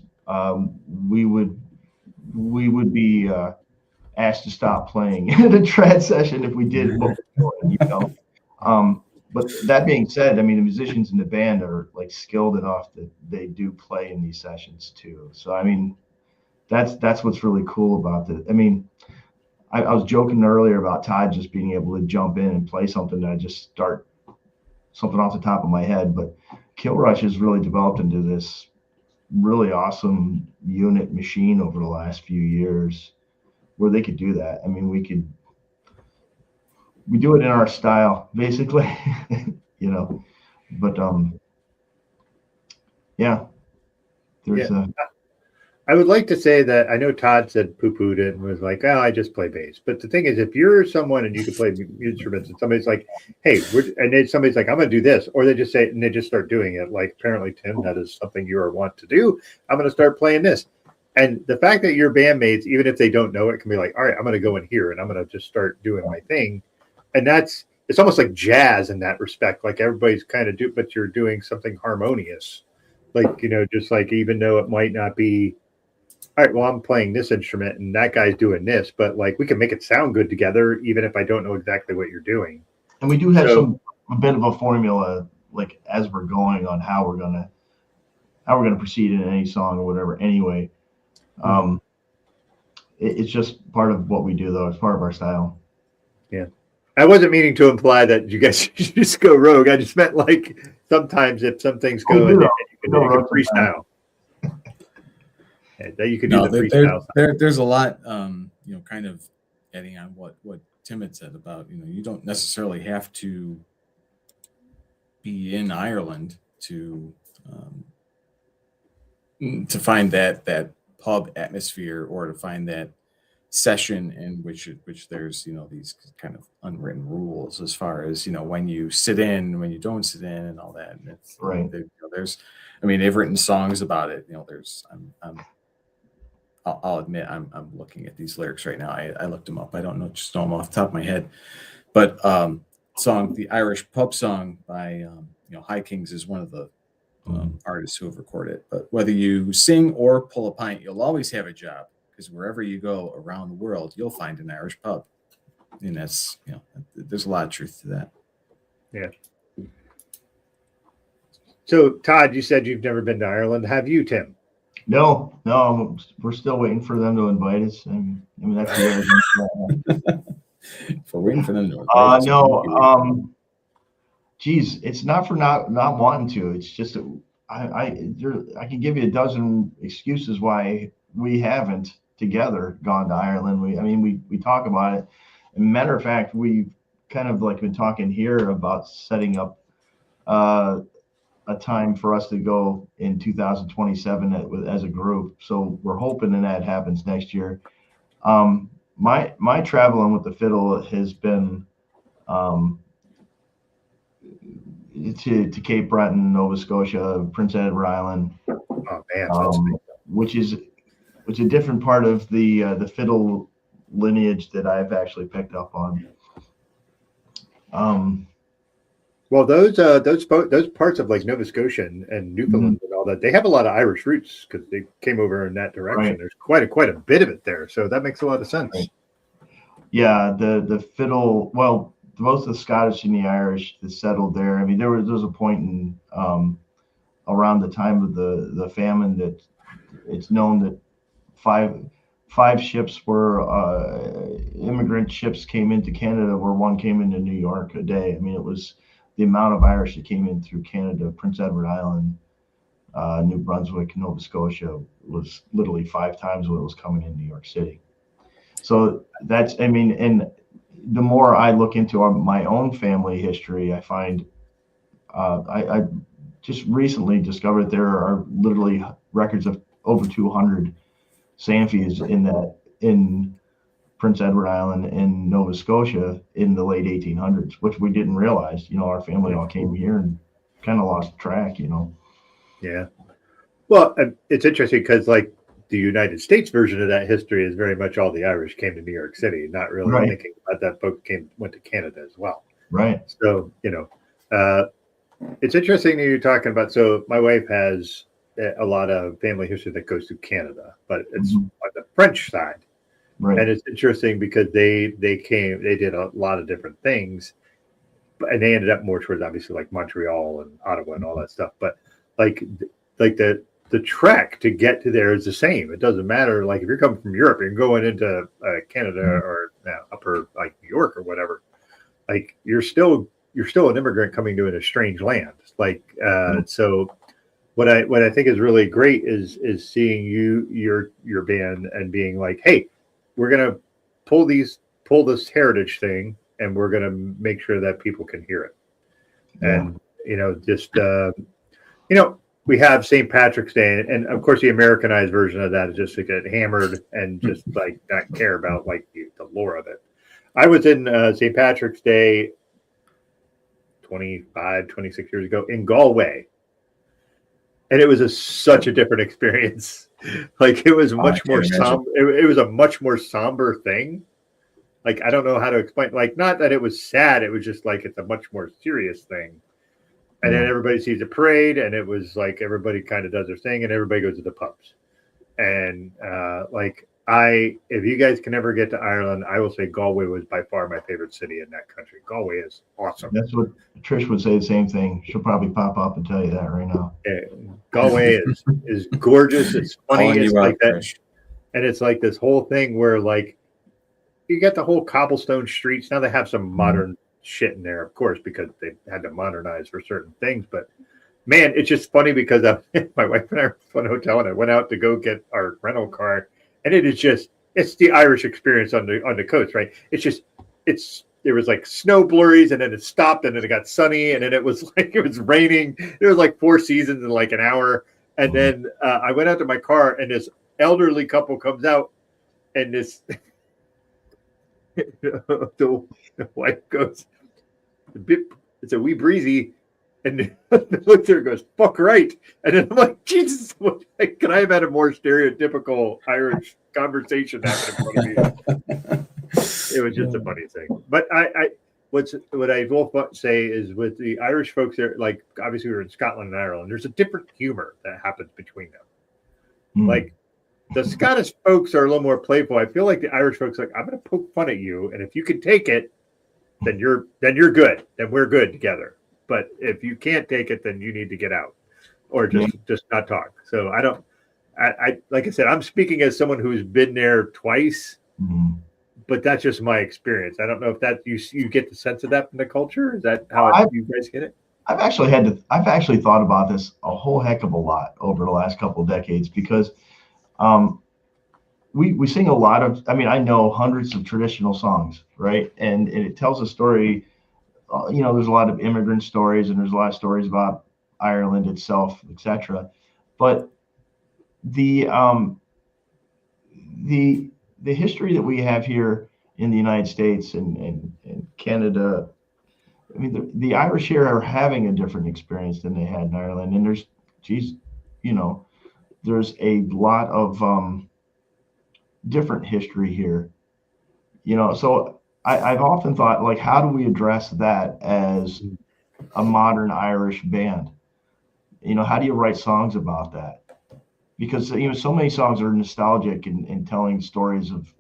we would be asked to stop playing at a trad session if we did what we're doing. But that being said, I mean, the musicians in the band are like skilled enough that they do play in these sessions too. So I mean, that's what's really cool about it. I mean, I was joking earlier about Todd just being able to jump in and play something that I just start something off the top of my head, but Kilrush has really developed into this really awesome unit machine over the last few years where they could do that. I mean, we do it in our style, basically, but yeah, there's I would like to say that I know Todd said poo-pooed it and was like, "Oh, I just play bass." But the thing is, if you're someone and you can play instruments, and somebody's like, "Hey," and then somebody's like, "I'm going to do this," or they just say and they just start doing it. Like apparently, Tim, that is something you are want to do. I'm going to start playing this, and the fact that your bandmates, even if they don't know it, can be like, "All right, I'm going to go in here and I'm going to just start doing my thing," and it's almost like jazz in that respect. Like everybody's kind of but you're doing something harmonious, like just like even though it might not be. All right, well, I'm playing this instrument and that guy's doing this, but like we can make it sound good together, even if I don't know exactly what you're doing. And we do have a bit of a formula, like as we're going on how we're gonna proceed in any song or whatever. Anyway, it's just part of what we do, though. It's part of our style. Yeah, I wasn't meaning to imply that you guys just go rogue. I just meant like sometimes if some things go, you can freestyle. That you can do the freestyle. There's a lot, kind of adding on what Tim had said about, you don't necessarily have to be in Ireland to find that pub atmosphere or to find that session in which there's, these kind of unwritten rules as far as, when you sit in, when you don't sit in and all that. And it's right. They've written songs about it. I'll admit I'm looking at these lyrics right now. I looked them up. I don't know them off the top of my head, but the Irish pub song by High Kings is one of the artists who have recorded it. But whether you sing or pull a pint, you'll always have a job because wherever you go around the world, you'll find an Irish pub, and that's there's a lot of truth to that. Yeah. So Todd, you said you've never been to Ireland. Have you, Tim? No, we're still waiting for them to invite us. That's the other thing. For waiting for them to invite us. No. Geez, it's not for not wanting to. It's just I can give you a dozen excuses why we haven't together gone to Ireland. We talk about it. As a matter of fact, we've kind of like been talking here about setting up a time for us to go in 2027 as a group. So we're hoping that happens next year. My traveling with the fiddle has been to Cape Breton, Nova Scotia, Prince Edward Island, which is a different part of the fiddle lineage that I've actually picked up on. Well, those parts of like Nova Scotia and Newfoundland and all that, they have a lot of Irish roots because they came over in that direction. Right. There's quite a bit of it there, so that makes a lot of sense. Right. Yeah, the fiddle. Well, both the Scottish and the Irish that settled there. There was a point in around the time of the famine that it's known that five ships were immigrant ships came into Canada, where one came into New York a day. It was the amount of Irish that came in through Canada, Prince Edward Island, New Brunswick, Nova Scotia was literally 5 times what was coming in New York City. So that's, and the more I look into my own family history, I find I just recently discovered there are literally records of over 200 Sanphys in Prince Edward Island in Nova Scotia in the late 1800s, which we didn't realize. Our family all came here and kind of lost track. Yeah. Well, it's interesting because like the United States version of that history is very much all the Irish came to New York City, not really Right. thinking about that folk went to Canada as well. Right. So, it's interesting that you're talking about. So my wife has a lot of family history that goes to Canada, but it's on the French side. Right. And it's interesting because they did a lot of different things, and they ended up more towards obviously like Montreal and Ottawa and all that stuff. But like the trek to get to there is the same. It doesn't matter. Like if you're coming from Europe and going into Canada or upper like New York or whatever, like you're still an immigrant coming to a strange land. Like so. What I think is really great is seeing your band and being like, hey, we're gonna pull this heritage thing, and we're gonna make sure that people can hear it. Yeah. And we have St. Patrick's Day, and of course the Americanized version of that is just to get hammered and just like not care about like the lore of it. I was in St. Patrick's Day 26 years ago in Galway. And it was such a different experience. Like it was much more somber. It was a much more somber thing. Like I don't know how to explain. Like not that it was sad. It was just like it's a much more serious thing. And then everybody sees a parade, and it was like everybody kind of does their thing, and everybody goes to the pubs. And if you guys can ever get to Ireland, I will say Galway was by far my favorite city in that country. Galway is awesome. That's what Trish would say. The same thing. She'll probably pop up and tell you that right now. Galway is gorgeous. It's funny. It's like that, and it's like this whole thing where like you get the whole cobblestone streets. Now they have some modern shit in there, of course, because they had to modernize for certain things. But man, it's just funny because my wife and I were at one hotel, and I went out to go get our rental car. And it's the Irish experience on the coast, right? There was like snow blurries, and then it stopped, and then it got sunny, and then it was raining. There was like 4 seasons in like an hour. And then I went out to my car, and this elderly couple comes out, and this the wife goes, it's a wee breezy. And looks there and goes, fuck right. And then I'm like, Jesus, can I have had a more stereotypical Irish conversation happen in front of me? It was just a funny thing. But what I will say is with the Irish folks there, like obviously we were in Scotland and Ireland, there's a different humor that happens between them. Like the Scottish folks are a little more playful. I feel like the Irish folks are like, I'm going to poke fun at you, and if you can take it, then you're good. Then we're good together. But if you can't take it, then you need to get out or just not talk. So I like I said, I'm speaking as someone who's been there twice, but that's just my experience. I don't know if that you get the sense of that from the culture. Is that how you guys get it? I've actually thought about this a whole heck of a lot over the last couple of decades because we sing a lot of, I know hundreds of traditional songs, right? And it tells a story. There's a lot of immigrant stories, and there's a lot of stories about Ireland itself, etc. But the history that we have here in the United States and Canada, the Irish here are having a different experience than they had in Ireland. And there's a lot of different history here. So I've often thought, like, how do we address that as a modern Irish band? How do you write songs about that? Because, so many songs are nostalgic and telling stories of,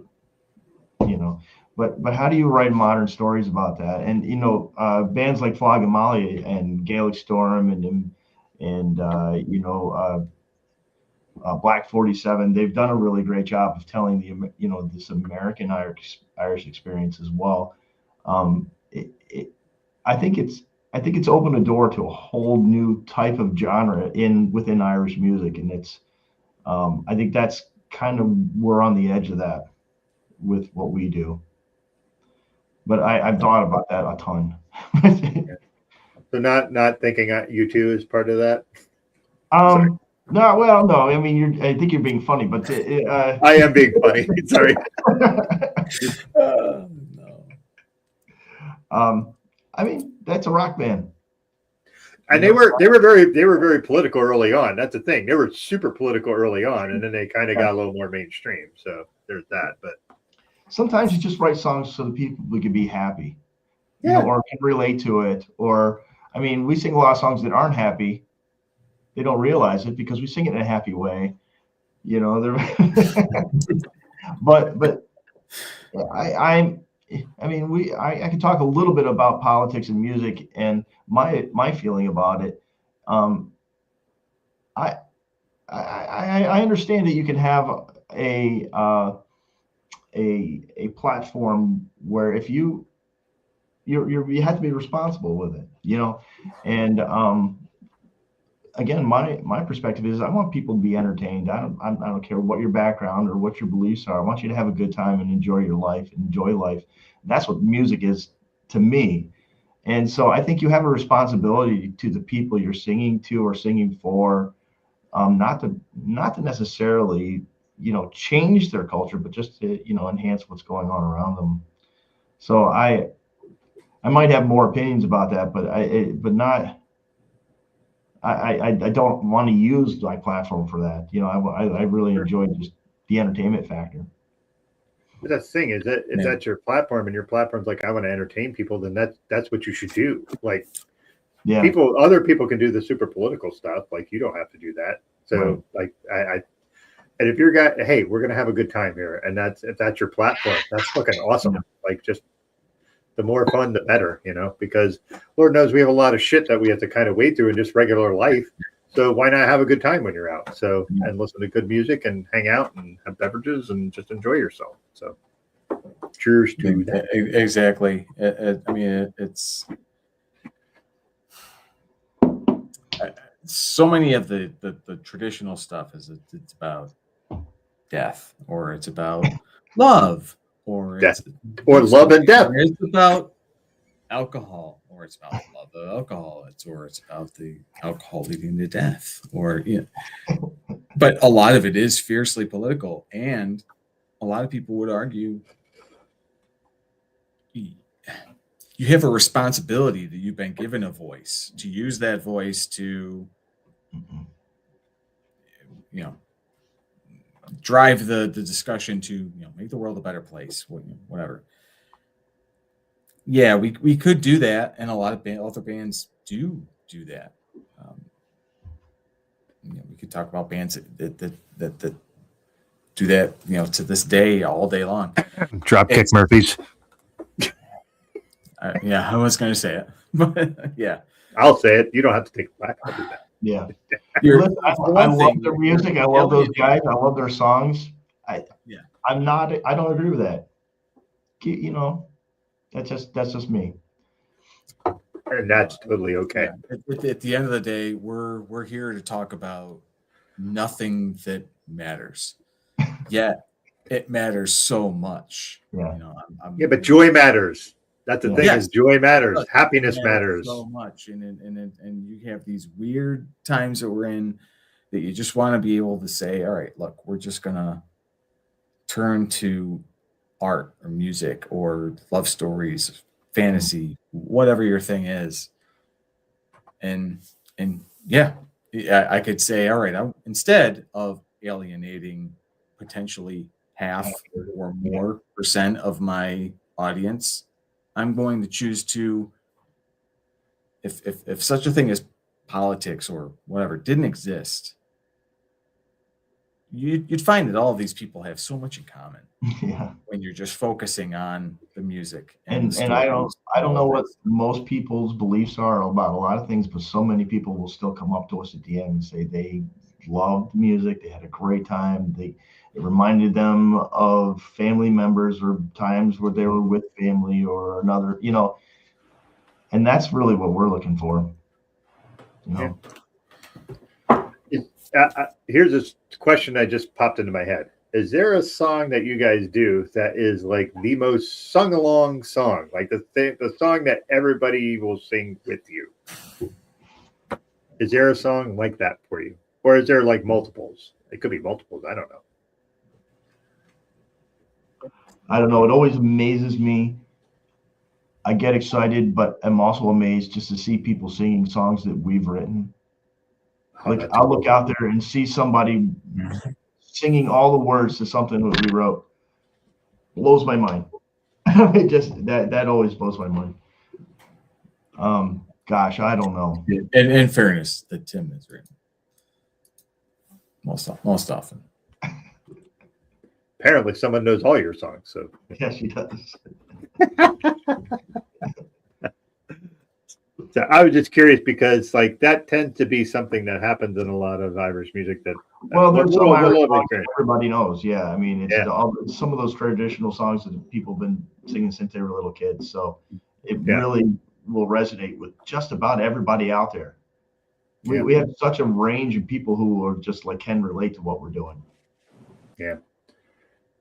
but how do you write modern stories about that? And, bands like Flogging Molly and Gaelic Storm and Black 47, they've done a really great job of telling this American Irish experience as well. I think it's opened a door to a whole new type of genre within Irish music, and it's I think we're on the edge of that with what we do. but I've thought about that a ton. So not thinking U2 is part of that. Sorry. No, well, no. I mean, I think you're being funny, but I am being funny. Sorry. No. I mean, that's a rock band. And they were very political early on. That's the thing. They were super political early on, and then they kind of got a little more mainstream. So there's that. But sometimes you just write songs so that people can be happy, yeah, you know, or can relate to it. Or, I mean, we sing a lot of songs that aren't happy. They don't realize it because we sing it in a happy way, you know. but I can talk a little bit about politics and music and my feeling about it. I understand that you can have a platform where if you have to be responsible with it, you know, and again, my perspective is I want people to be entertained. I don't care what your background or what your beliefs are. I want you to have a good time and enjoy your life, enjoy life. That's what music is to me. And so I think you have a responsibility to the people you're singing to or singing for, not to necessarily, you know, change their culture, but just to, you know, enhance what's going on around them. So I might have more opinions about that, but I don't want to use my platform for that. You know, I really enjoy just the entertainment factor. But that's the thing is that if that's your platform and your platform's like, I want to entertain people, then that's what you should do. Like, yeah, other people can do the super political stuff. Like, you don't have to do that. So right. Like and if you're hey, we're going to have a good time here. And if that's your platform, that's fucking awesome. Yeah. Like, just the more fun, the better, you know, because Lord knows we have a lot of shit that we have to kind of wade through in just regular life. So why not have a good time when you're out? So, and listen to good music and hang out and have beverages and just enjoy yourself. So cheers to that. Exactly. I mean, it's so many of the traditional stuff is it's about death, or it's about love, or death, or love and death. It's about alcohol, or it's about love of alcohol, or it's about the alcohol leading to death, or you know. But a lot of it is fiercely political, and a lot of people would argue you have a responsibility that you've been given a voice, to use that voice to, you know, drive the discussion to, you know, make the world a better place, whatever. Yeah, we could do that, and a lot of other bands do that. You know, we could talk about bands that do that, you know, to this day, all day long. Dropkick Murphys. Yeah, I was going to say it, but yeah, I'll say it. You don't have to take it back. I'll do that. Yeah, I love their music. I love those guys. I love their songs. I don't agree with that. You know, that's just me. And that's totally okay. Yeah. At the end of the day, we're here to talk about nothing that matters. Yet it matters so much. Yeah. You know, but joy matters. That's the thing is joy matters. Happiness matters so much. And you have these weird times that we're in that you just want to be able to say, all right, look, we're just going to turn to art or music or love stories, fantasy, whatever your thing is. And yeah, I could say, all right, instead of alienating potentially half or more % of my audience, I'm going to choose to, if such a thing as politics or whatever didn't exist, you'd find that all of these people have so much in common. Yeah. When you're just focusing on the music and I don't know what most people's beliefs are about a lot of things, but so many people will still come up to us at the end and say they loved music, they had a great time, it reminded them of family members or times where they were with family or another, you know, and that's really what we're looking for, you know. Here's this question that just popped into my head. is there a song that you guys do that is like the most sung along song, like the song that everybody will sing with you? Is there a song like that for you, or is there like multiples? It could be multiples. I don't know. I don't know. It always amazes me. I get excited, but I'm also amazed just to see people singing songs that we've written. Oh, Like that's I'll look cool. out there and see somebody singing all the words to something that we wrote. Blows my mind. It just that always blows my mind. Gosh, I don't know. In fairness, that Tim has written most often. Apparently, someone knows all your songs. So Yes, she does. So I was just curious because like that tends to be something that happens in a lot of Irish music that Well, there's some Irish songs that experience. everybody knows. Yeah, I mean, it's Yeah. some of those traditional songs that people have been singing since they were little kids. So it Yeah. really will resonate with just about everybody out there. Yeah. We have such a range of people who are just like can relate to what we're doing. Yeah.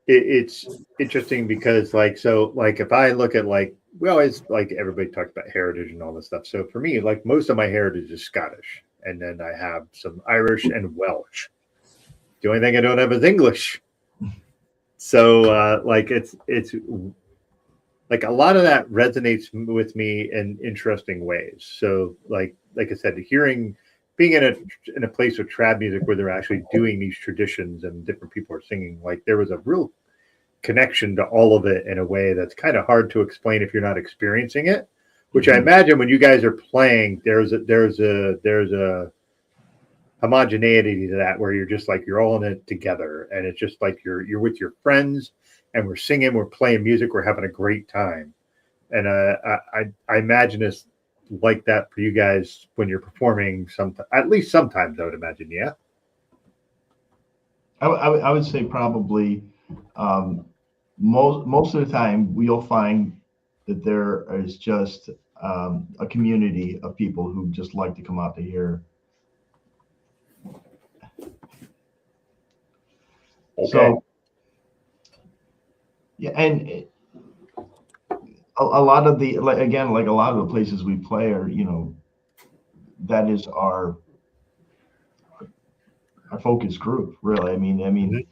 It's interesting because like if I look at like we always like everybody talks about heritage and all this stuff. So for me, like most of my heritage is Scottish, and then I have some Irish and Welsh. The only thing I don't have is English. So like it's like a lot of that resonates with me in interesting ways. So like I said, being in a place of trad music where they're actually doing these traditions and different people are singing, like there was a real connection to all of it in a way that's kind of hard to explain if you're not experiencing it. Which I imagine when you guys are playing, there's a homogeneity to that where you're just like you're all in it together, and it's just like you're with your friends, and we're singing, we're playing music, we're having a great time. And I imagine it's like that for you guys when you're performing. At least sometimes I would imagine. Yeah. I would say probably most of the time you'll find that there is just a community of people who just like to come out to hear. Okay. So yeah, and a lot of the like a lot of the places we play are that is our focus group, really. I mean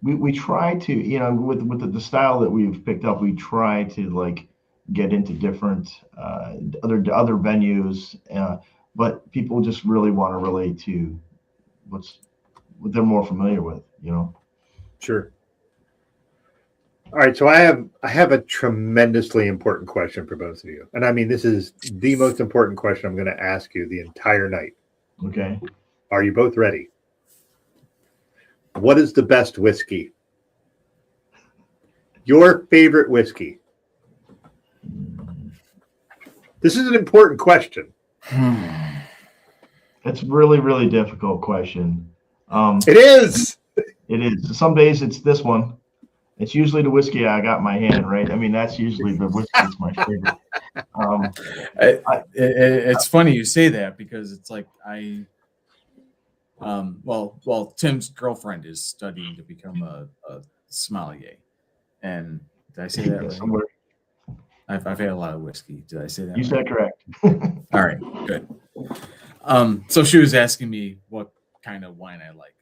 we try to with the style that we've picked up, we try to like get into different other venues, but people just really want to relate to what they're more familiar with. Sure. All right, so I have a tremendously important question for both of you. And I mean, this is the most important question I'm going to ask you the entire night. Okay. Are you both ready? What is the best whiskey? Your favorite whiskey? This is an important question. It's really, really difficult question. It is. It is. Some days it's this one. It's usually the whiskey I got in my hand, right? I mean, that's usually the whiskey that's my favorite. It's funny you say that because it's like well, Tim's girlfriend is studying to become a sommelier, and did I say that right? Somewhere. I've had a lot of whiskey. Did I say that? You right? said correct. All right, good. So she was asking me what kind of wine I like.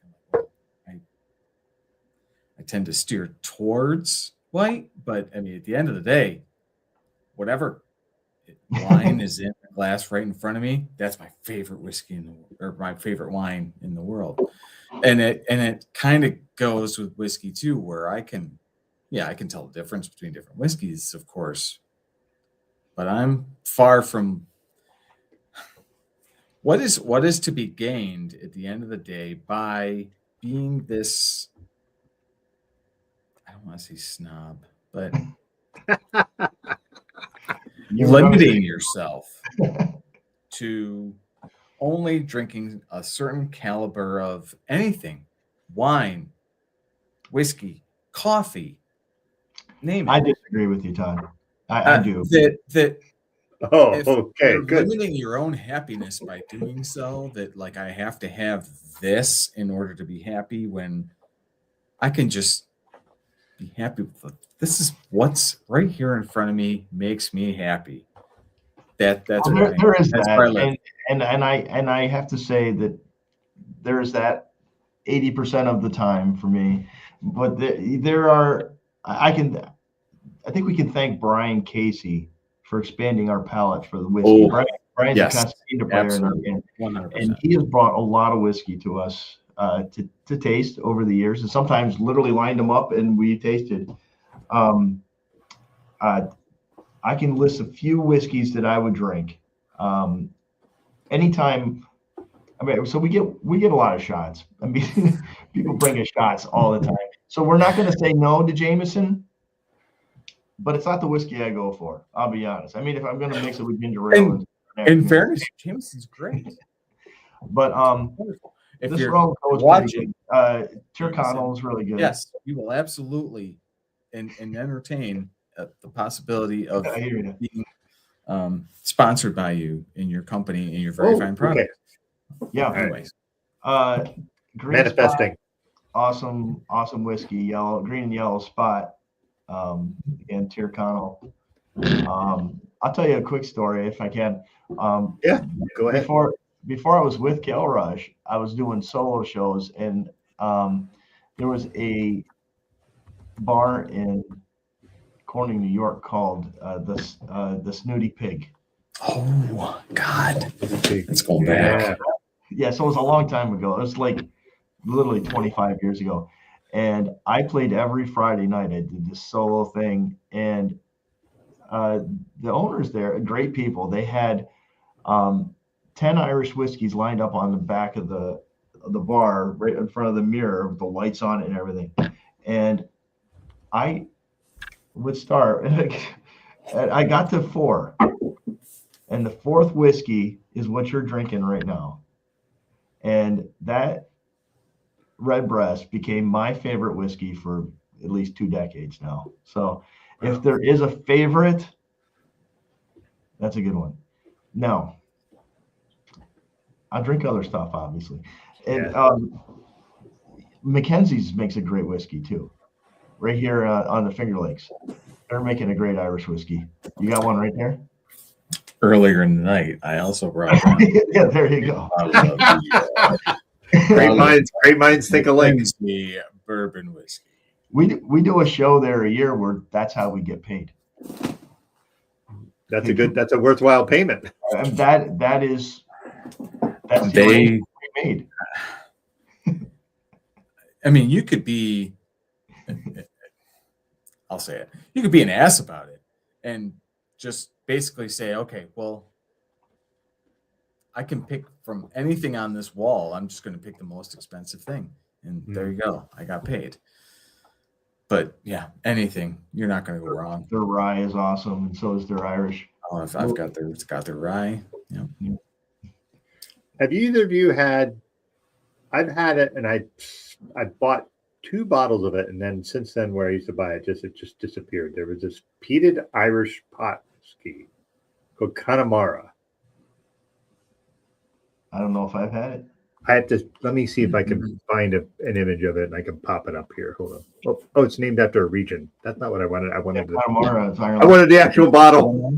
I tend to steer towards white, but I mean, at the end of the day, whatever wine is in the glass right in front of me, that's my favorite whiskey or my favorite wine in the world. And it kind of goes with whiskey too, where I can tell the difference between different whiskeys, of course, but I'm far from what is to be gained at the end of the day by being this, I don't want to say snob, but limiting yourself to only drinking a certain caliber of anything, wine, whiskey, coffee, name it. I disagree with you, Todd. I do. Oh, if okay, you're good. limiting your own happiness by doing so, that like I have to have this in order to be happy, when I can just be happy with this is what's right here in front of me makes me happy. That's Well, where there is that's where I that, live. and I have to say that there's that 80% of the time for me, but there are I can I think we can thank Brian Casey for expanding our palate for the whiskey. Oh, Brian's yes, a Cascada player in our absolutely, band, and 100%. he has brought a lot of whiskey to us to taste over the years, and sometimes literally lined them up and we tasted. Um, I can list a few whiskeys that I would drink. Anytime, I mean, so we get a lot of shots. I mean, people bring us shots all the time. So we're not going to say no to Jameson, but it's not the whiskey I go for. I'll be honest. I mean, if I'm going to mix it with ginger ale, In fairness, Jameson's great. but Wonderful. If this you're rum goes watching, pretty good. Tyrconnell is really good. yes, you will absolutely and entertain the possibility of I hear you. being sponsored by you in your company and your very fine product. Okay. Yeah. Anyways, Green Manifesting. Spot, awesome whiskey. Green and yellow spot. And Tyrconnell. I'll tell you a quick story if I can. Yeah, go ahead. Before I was with Kilrush, I was doing solo shows, and there was a bar in Corning, New York called the Snooty Pig. oh God, it's going back. Yeah, so it was a long time ago. It was like literally 25 years ago. And I played every Friday night. I did this solo thing. And the owners there, great people, they had 10 Irish whiskeys lined up on the back of the bar, right in front of the mirror with the lights on it and everything. And I would start, and I got to 4. And the 4th whiskey is what you're drinking right now. And that Redbreast became my favorite whiskey for at least 2 decades now. So if there is a favorite, that's a good one. Now, I drink other stuff, obviously. And Mackenzie's makes a great whiskey too. Right here on the Finger Lakes. They're making a great Irish whiskey. You got one right there? Earlier in the night, I also brought down yeah, there you go. Great minds think alike. The bourbon whiskey. We do a show there a year where that's how we get paid. That's a worthwhile payment. And that's the They we made. I mean, you could be, I'll say it, you could be an ass about it and just basically say, okay, well, I can pick from anything on this wall. I'm just going to pick the most expensive thing. And there you go. I got paid. But yeah, anything, you're not going to go wrong. Their rye is awesome, and so is their Irish. Oh, if I've got their rye. Yeah. Have either of you had? I've had it, and I bought 2 bottles of it, and then since then, where I used to buy it, it just disappeared. There was this peated Irish pot whiskey called Connemara. I don't know if I've had it. I have to let me see if I can find an image of it, and I can pop it up here. Hold on. Oh, it's named after a region. That's not what I wanted. I wanted Connemara, it's Ireland. I wanted the actual bottle.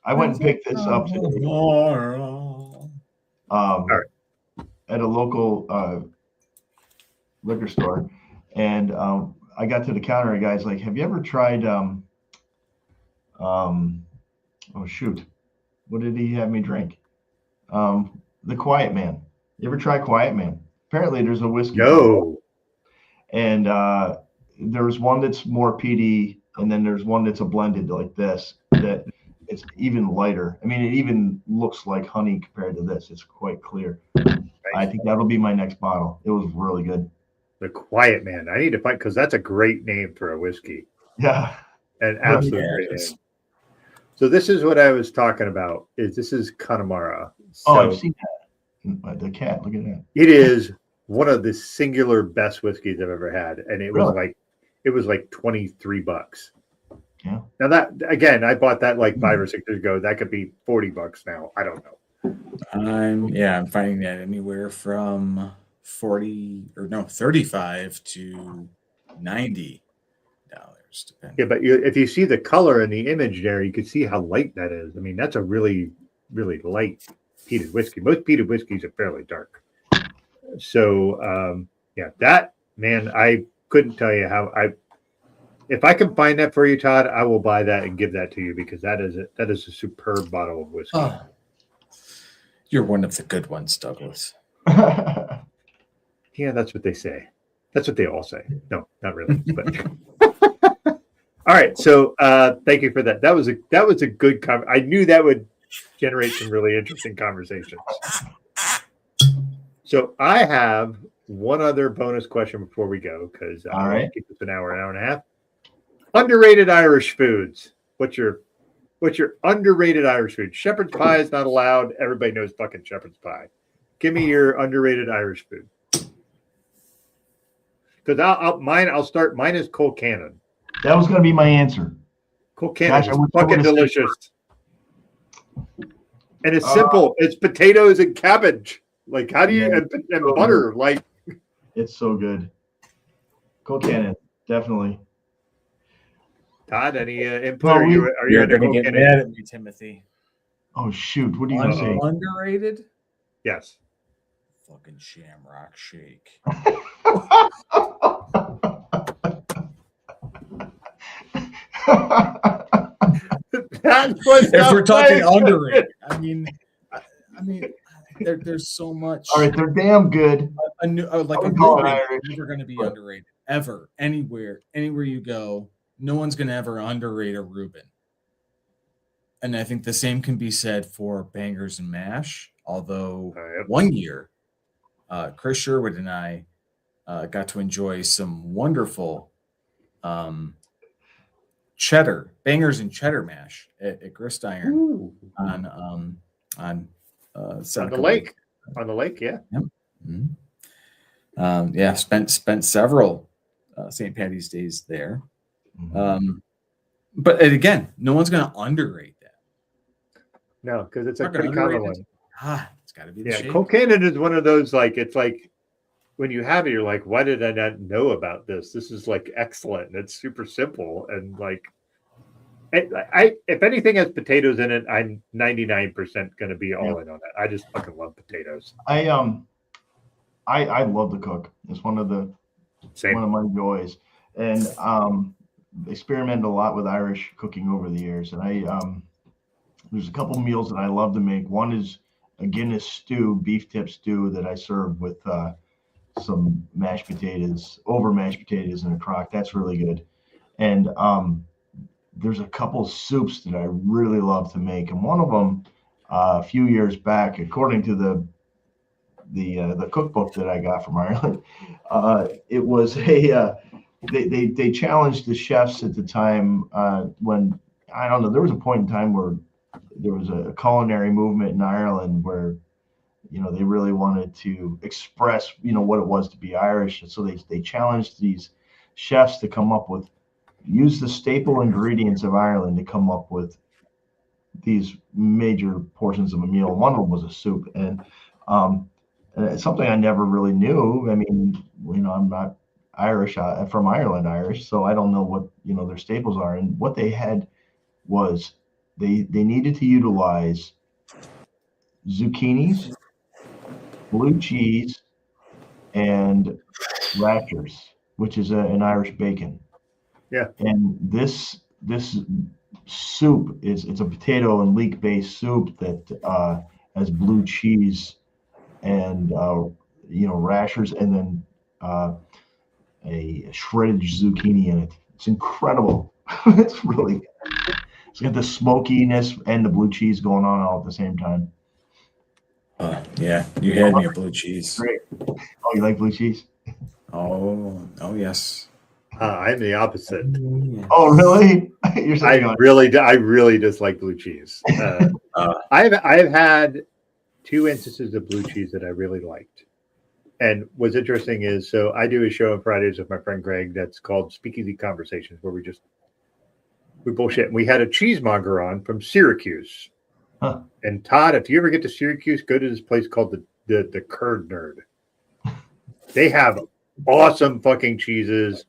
I went and picked this up today. At a local liquor store, and I got to the counter. A guy's like, "Have you ever tried?" Oh shoot, what did he have me drink? The Quiet Man. You ever try Quiet Man? Apparently, there's a whiskey. No. And there's one that's more peaty, and then there's one that's a blended like this. That it's even lighter. I mean, it even looks like honey compared to this. It's quite clear. I think that'll be my next bottle. It was really good. The Quiet Man. I need to find, because that's a great name for a whiskey. Yeah. An absolute great name. So this is what I was talking about. This is Connemara. So I've seen that. The cat. Look at that. it is one of the singular best whiskeys I've ever had, and it was Really? like $23. Yeah. Now that again, I bought that like 5 or 6 years ago. That could be $40 now. I don't know. I'm finding that anywhere from 35 to $90, depending. Yeah, but if you see the color in the image there, you can see how light that is. I mean, that's a really, really light peated whiskey. Most peated whiskeys are fairly dark. So, that, man, I couldn't tell you how if I can find that for you, Todd, I will buy that and give that to you because that is a superb bottle of whiskey. Oh, you're one of the good ones, Douglas. Yeah, that's what they say. That's what they all say. No, not really. But all right. So thank you for that. That was a good I knew that would generate some really interesting conversations. So I have one other bonus question before we go because I want to keep this an hour and a half. Underrated Irish foods. What's your underrated Irish food? Shepherd's pie is not allowed. Everybody knows fucking shepherd's pie. Give me your underrated Irish food. Because I'll start. Mine is Cold Cannon. That was going to be my answer. Cold Cannon is fucking delicious. And it's simple. It's potatoes and cabbage. Like, how do you and butter? Like, it's so good. Cold Cannon, definitely. Todd, any input? Are you going to get mad at me, Timothy? Oh shoot! What are you going to say? Underrated? Yes. Fucking Shamrock Shake. If we're talking underrated, I mean, there's so much. All right, they're damn good. A Reuben is never going to be underrated ever, anywhere you go. No one's going to ever underrate a Reuben. And I think the same can be said for Bangers and Mash. Although one year, Chris Sherwood and I got to enjoy some wonderful cheddar bangers and cheddar mash at Grist Iron on the lake. On the lake, yeah. Yep. Mm-hmm. Spent several St. Patty's days there. Mm-hmm. But again, no one's going to underrate that. No, because it's a pretty common one. It's got to be the shake. Cold Cannon is one of those, like, it's like when you have it, you're like, why did I not know about this? This is like excellent. And it's super simple. And like, if anything has potatoes in it, I'm 99% going to be all in on that. I just fucking love potatoes. I love to cook. It's one of my joys. And experimented a lot with Irish cooking over the years. And there's a couple meals that I love to make. One is a Guinness stew, beef tip stew that I serve with some mashed potatoes in a crock. That's really good. And there's a couple soups that I really love to make. And one of them, a few years back, according to the cookbook that I got from Ireland, it was they challenged the chefs at the time when, I don't know, there was a point in time where there was a culinary movement in Ireland where, they really wanted to express, what it was to be Irish. And so they challenged these chefs to use the staple ingredients of Ireland to come up with these major portions of a meal. One of them was a soup. And it's something I never really knew. I mean, I'm not Irish, I'm from Ireland, Irish, so I don't know what, their staples are. And what they had was they needed to utilize zucchinis, blue cheese, and rashers, which is an Irish bacon. Yeah. And this soup it's a potato and leek based soup that has blue cheese and rashers, and then a shredded zucchini in it. It's incredible. It's really good. It's got the smokiness and the blue cheese going on all at the same time. Yeah, you had me a blue cheese. Great. Oh, you like blue cheese? Oh yes. I'm the opposite. Oh, really? I really dislike blue cheese. I've had 2 instances of blue cheese that I really liked. And what's interesting is, so I do a show on Fridays with my friend Greg that's called Speakeasy Conversations, where we just We bullshit. We had a cheesemonger on from Syracuse. Huh. And Todd, if you ever get to Syracuse, go to this place called the Curd Nerd. They have awesome fucking cheeses.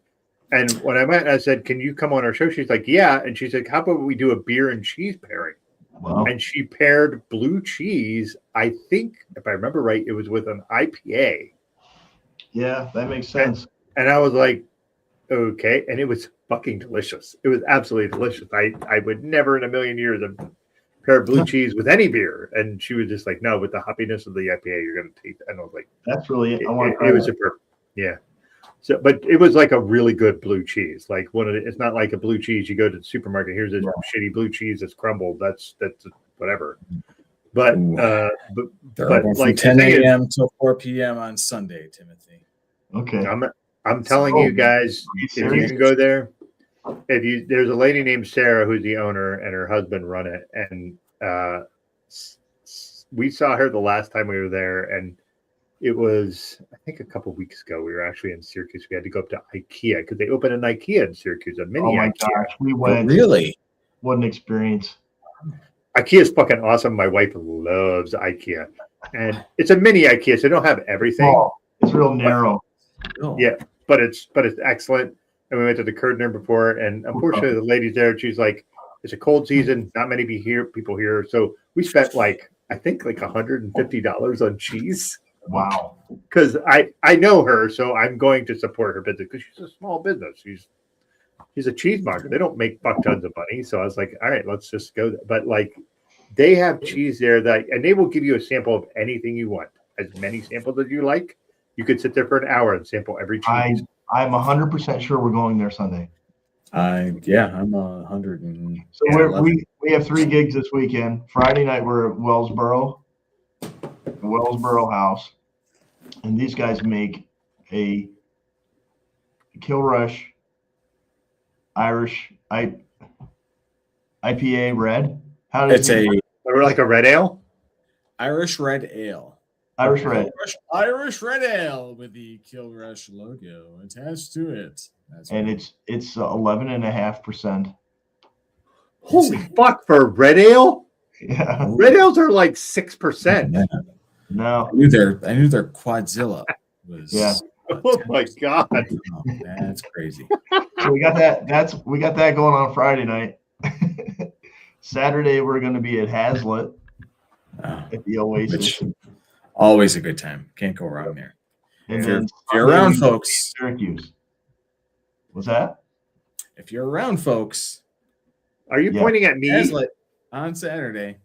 And when I went, I said, "Can you come on our show?" She's like, "Yeah." And she said, "How about we do a beer and cheese pairing?" Wow. And she paired blue cheese. I think, if I remember right, it was with an IPA. Yeah, that makes sense. And I was like, okay. And it was fucking delicious. It was absolutely delicious. I would never in a million years have paired blue cheese with any beer. And she was just like, no, with the hoppiness of the IPA, you're going to taste. And I was like, That's really it. It was superb. Yeah. So, but it was like a really good blue cheese. Like it's not like a blue cheese. You go to the supermarket. Here's this shitty blue cheese that's crumbled. That's whatever. But but like 10 a.m. till 4 p.m. on Sunday, Timothy. Okay. I'm telling you guys, if you can go there, there's a lady named Sarah who's the owner and her husband run it, and we saw her the last time we were there, and it was I think a couple weeks ago. We were actually in Syracuse. We had to go up to IKEA because they opened an IKEA in Syracuse, a mini IKEA. Gosh, we went. Really? What an experience! IKEA is fucking awesome. My wife loves IKEA, and it's a mini IKEA, so they don't have everything. Oh, it's real narrow. Yeah, but it's excellent. And we went to the Curd Nerd before, and unfortunately, the lady's there. She's like, "It's a cold season. Not many people here." So we spent I think $150 on cheese. Wow. Because I know her, so I'm going to support her business because she's a small business. She's a cheesemonger. They don't make buck tons of money. So I was like, all right, let's just go. But they have cheese there and they will give you a sample of anything you want, as many samples as you like. You could sit there for an hour and sample every cheese. I'm 100% sure we're going there Sunday. I'm 100. So we have 3 gigs this weekend. Friday night we're at Wellsboro House, and these guys make a Kilrush Irish IPA red. Or like a red ale? Irish red ale. Irish red ale with the Kilrush logo attached to it. And it's 11.5%. Holy fuck, for red ale? Yeah. Red ales are like 6%. No. I knew their Quadzilla was. Yeah. Oh my god. Oh, that's crazy. So we got that going on Friday night. Saturday we're going to be at Hazlitt at the Oasis. Always a good time. Can't go wrong there. And if then you're around, folks. Syracuse. What's that? If you're around, folks. Are you pointing at me? Hazlitt on Saturday.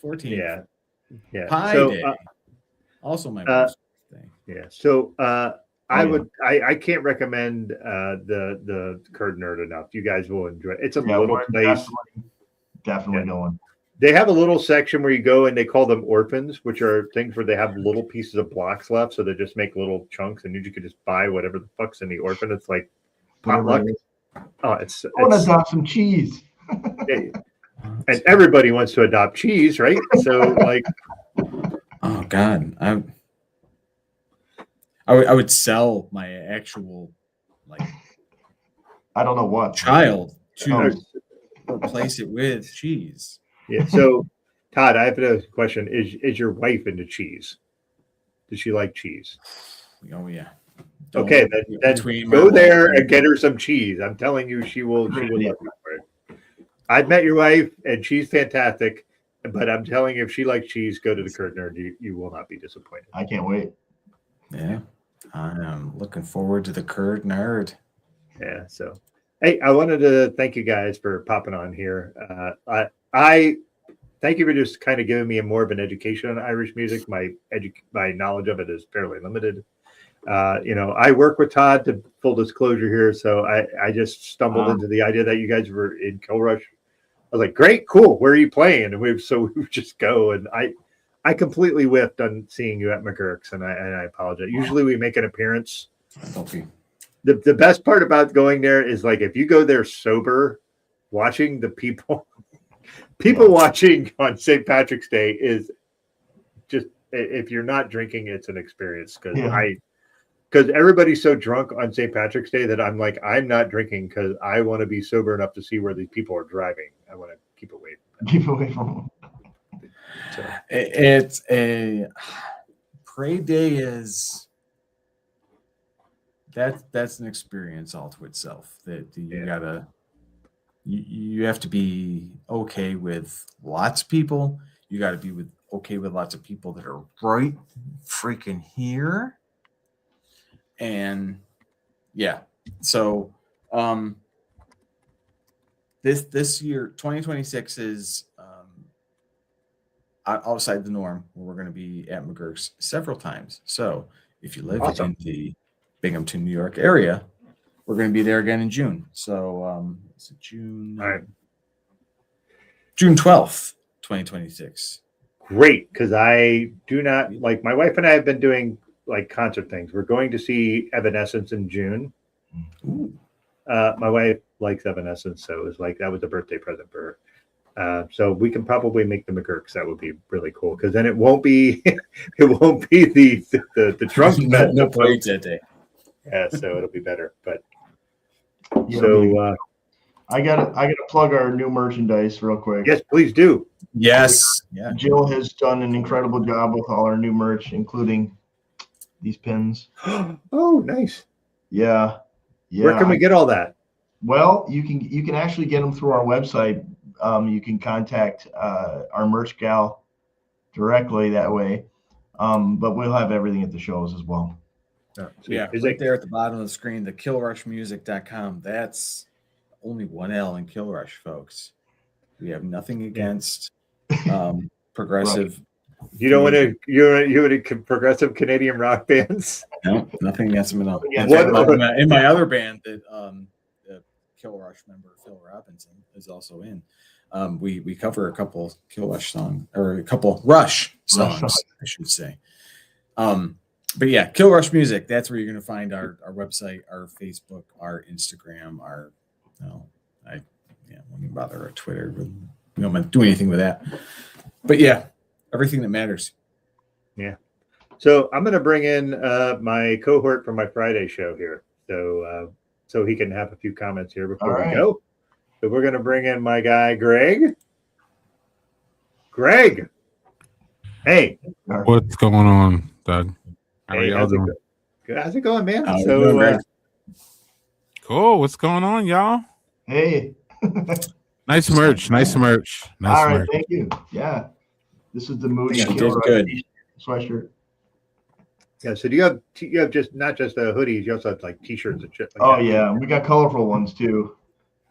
14th. Yeah. Pie Day. Also my birthday. Yeah. So I can't recommend the Curd Nerd enough. You guys will enjoy it. It's a little place. Definitely going. They have a little section where you go and they call them orphans, which are things where they have little pieces of blocks left. So they just make little chunks and you could just buy whatever the fuck's in the orphan. It's like potluck. Oh, I want to adopt some cheese. And everybody wants to adopt cheese, right? So oh God. I would sell my actual I don't know what child to replace it with cheese. Yeah. So, Todd, I have a question. Is your wife into cheese? Does she like cheese? Oh yeah. Okay, then go there and get her some cheese. I'm telling you, she will love you for it. I've met your wife, and she's fantastic. But I'm telling you, if she likes cheese, go to the Curd Nerd. You will not be disappointed. I can't wait. Yeah, I am looking forward to the Curd Nerd. Yeah. So, hey, I wanted to thank you guys for popping on here. I thank you for just kind of giving me more of an education on Irish music. My knowledge of it is fairly limited. I work with Todd, to full disclosure here. So I just stumbled into the idea that you guys were in Kilrush. I was like, great, cool. Where are you playing? And we would just go. And I completely whiffed on seeing you at McGurk's, and I apologize. Usually we make an appearance. Okay. The best part about going there is if you go there sober, watching the people watching on St. Patrick's Day is just, if you're not drinking, it's an experience because because everybody's so drunk on St. Patrick's Day that I'm like, I'm not drinking because I want to be sober enough to see where these people are driving. I want to keep away. Keep away from them. So, It's a Parade Day is that's an experience all to itself. That you have to be okay with lots of people. You got to be okay with lots of people that are right freaking here. And yeah, so this year 2026 is outside the norm. We're going to be at McGurk's several times. So if you live in the Binghamton, New York area, we're going to be there again in June. So it's June. all right. June 12th, 2026. Great, because I do not like, my wife and I have been doing like concert things. We're going to see Evanescence in June. Ooh. My wife likes Evanescence, so it was like that was a birthday present for her. So we can probably make the McGurks. That would be really cool because then it won't be the drunk no parade that day. Yeah, so it'll be better. But Yeah, so I gotta plug our new merchandise real quick. yes, please do. Yes. Yeah. Jill has done an incredible job with all our new merch, including these pins. Oh, nice. Yeah. Where can we get all that? Well, you can actually get them through our website. You can contact our merch gal directly that way. But we'll have everything at the shows as well. Oh, so Yeah, is right it there at the bottom of the screen, the killrushmusic.com. That's only one L in Kilrush, folks. We have nothing against progressive. you don't want to you would progressive Canadian rock bands? No, nothing against them at all. Yeah, In fact, in my other band that the Kilrush member Phil Robinson is also in, we cover a couple Kilrush songs or a couple Rush songs, I should say. But yeah, Kilrush Music. That's where you're going to find our website, our Facebook, our Instagram, our I won't even bother our Twitter. We don't do anything with that. But yeah, everything that matters. Yeah. So I'm going to bring in my cohort from my Friday show here, so he can have a few comments here before we go. So we're going to bring in my guy Greg. Greg, hey, what's going on, Doug? How are hey, y'all doing? How's it going, man? Cool. What's going on, y'all? Hey. Nice merch. Nice merch. Nice all right, merch. thank you. Yeah. This is the Moody good. sweatshirt. Yeah. So do you have just not just the hoodies? You also have like t-shirts and shit. Oh yeah, we got colorful ones too.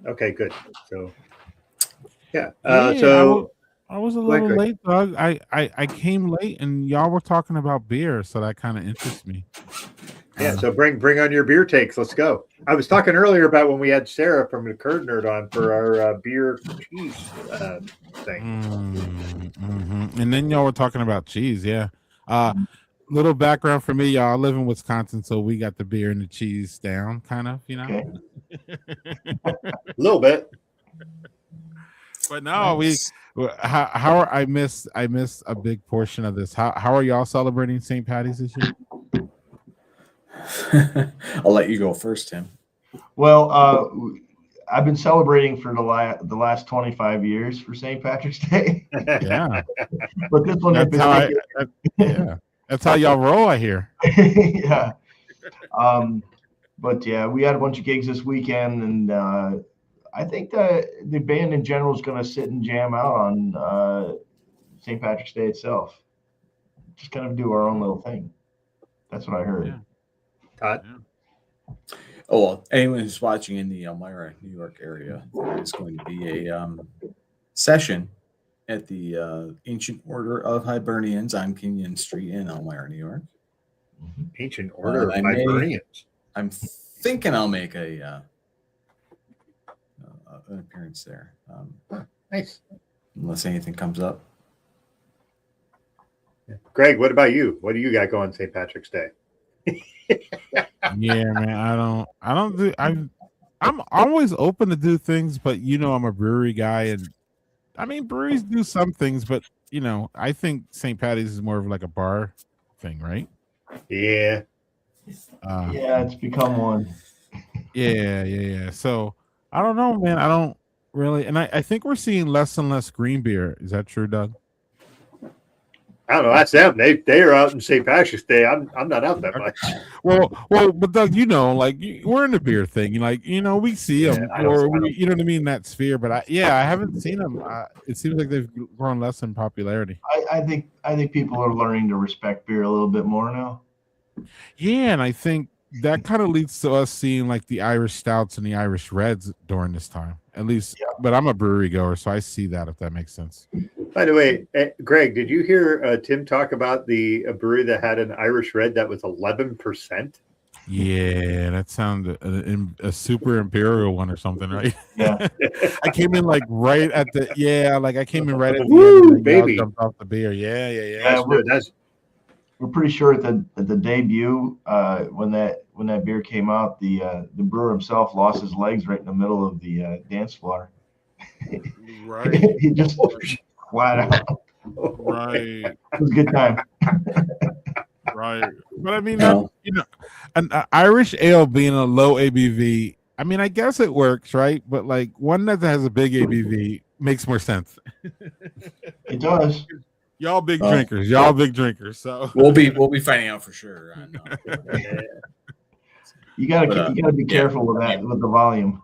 Okay, good. So yeah. Yeah, I was a little Greg. late, Doug. I came late, and y'all were talking about beer, so that kind of interests me. Yeah, so bring on your beer takes. Let's go. I was talking earlier about when we had Sarah from the Curd Nerd on for our beer cheese thing. Mm-hmm. And then y'all were talking about cheese. Yeah. Little background for me, y'all. I live in Wisconsin, so we got the beer and the cheese down, kind of, Okay. A little bit. But no, I missed a big portion of this. How are y'all celebrating St. Patty's this year? I'll let you go first, Tim. Well, I've been celebrating for the last 25 years for St. Patrick's Day. Yeah. But this one that's how y'all roll, I hear. Yeah. But yeah, we had a bunch of gigs this weekend, and I think the band in general is going to sit and jam out on St. Patrick's Day itself. Just kind of do our own little thing. That's what I heard. Yeah. Todd? Oh, well, anyone who's watching in the Elmira, New York area, there is going to be a session at the Ancient Order of Hibernians on Kenyon Street in Elmira, New York. Ancient Order of Hibernians. I'm thinking I'll make an appearance there. Nice. Unless anything comes up. Greg, what about you? What do you got going St. Patrick's Day? Yeah, man. I'm always open to do things, but I'm a brewery guy, and I mean breweries do some things, but I think St. Patty's is more of like a bar thing, right? Yeah. Yeah, it's become one. Yeah. So I don't know, man. I don't really, and I think we're seeing less and less green beer. Is that true, Doug? I don't know. That's them. They are out in St. Patrick's Day. I'm not out that much. Well, but Doug, like we're in the beer thing. We see Yeah, them, I don't. or we, you know what I mean, that sphere. But I haven't seen them. It seems like they've grown less in popularity. I think people are learning to respect beer a little bit more now. Yeah, and I think that kind of leads to us seeing like the Irish stouts and the Irish reds during this time, at least. Yeah. But I'm a brewery goer, so I see that, if that makes sense. By the way, Greg, did you hear Tim talk about the brewery that had an Irish red that was 11%? Yeah, that sounded a super imperial one or something, right? Yeah. I came in like right at the I came in right at the Woo, end, and baby. jumped off the beer. Yeah. Yeah, we're pretty sure at the debut, when that beer came out, the brewer himself lost his legs right in the middle of the dance floor. Right. He just flat out. Right. It was a good time. Right. But I mean, No. an Irish ale being a low ABV, I mean, I guess it works, right? But like one that has a big ABV makes more sense. It does. Y'all big Oh. drinkers. Y'all big drinkers. So We'll be finding out for sure. You gotta be yeah. careful with that, with the volume.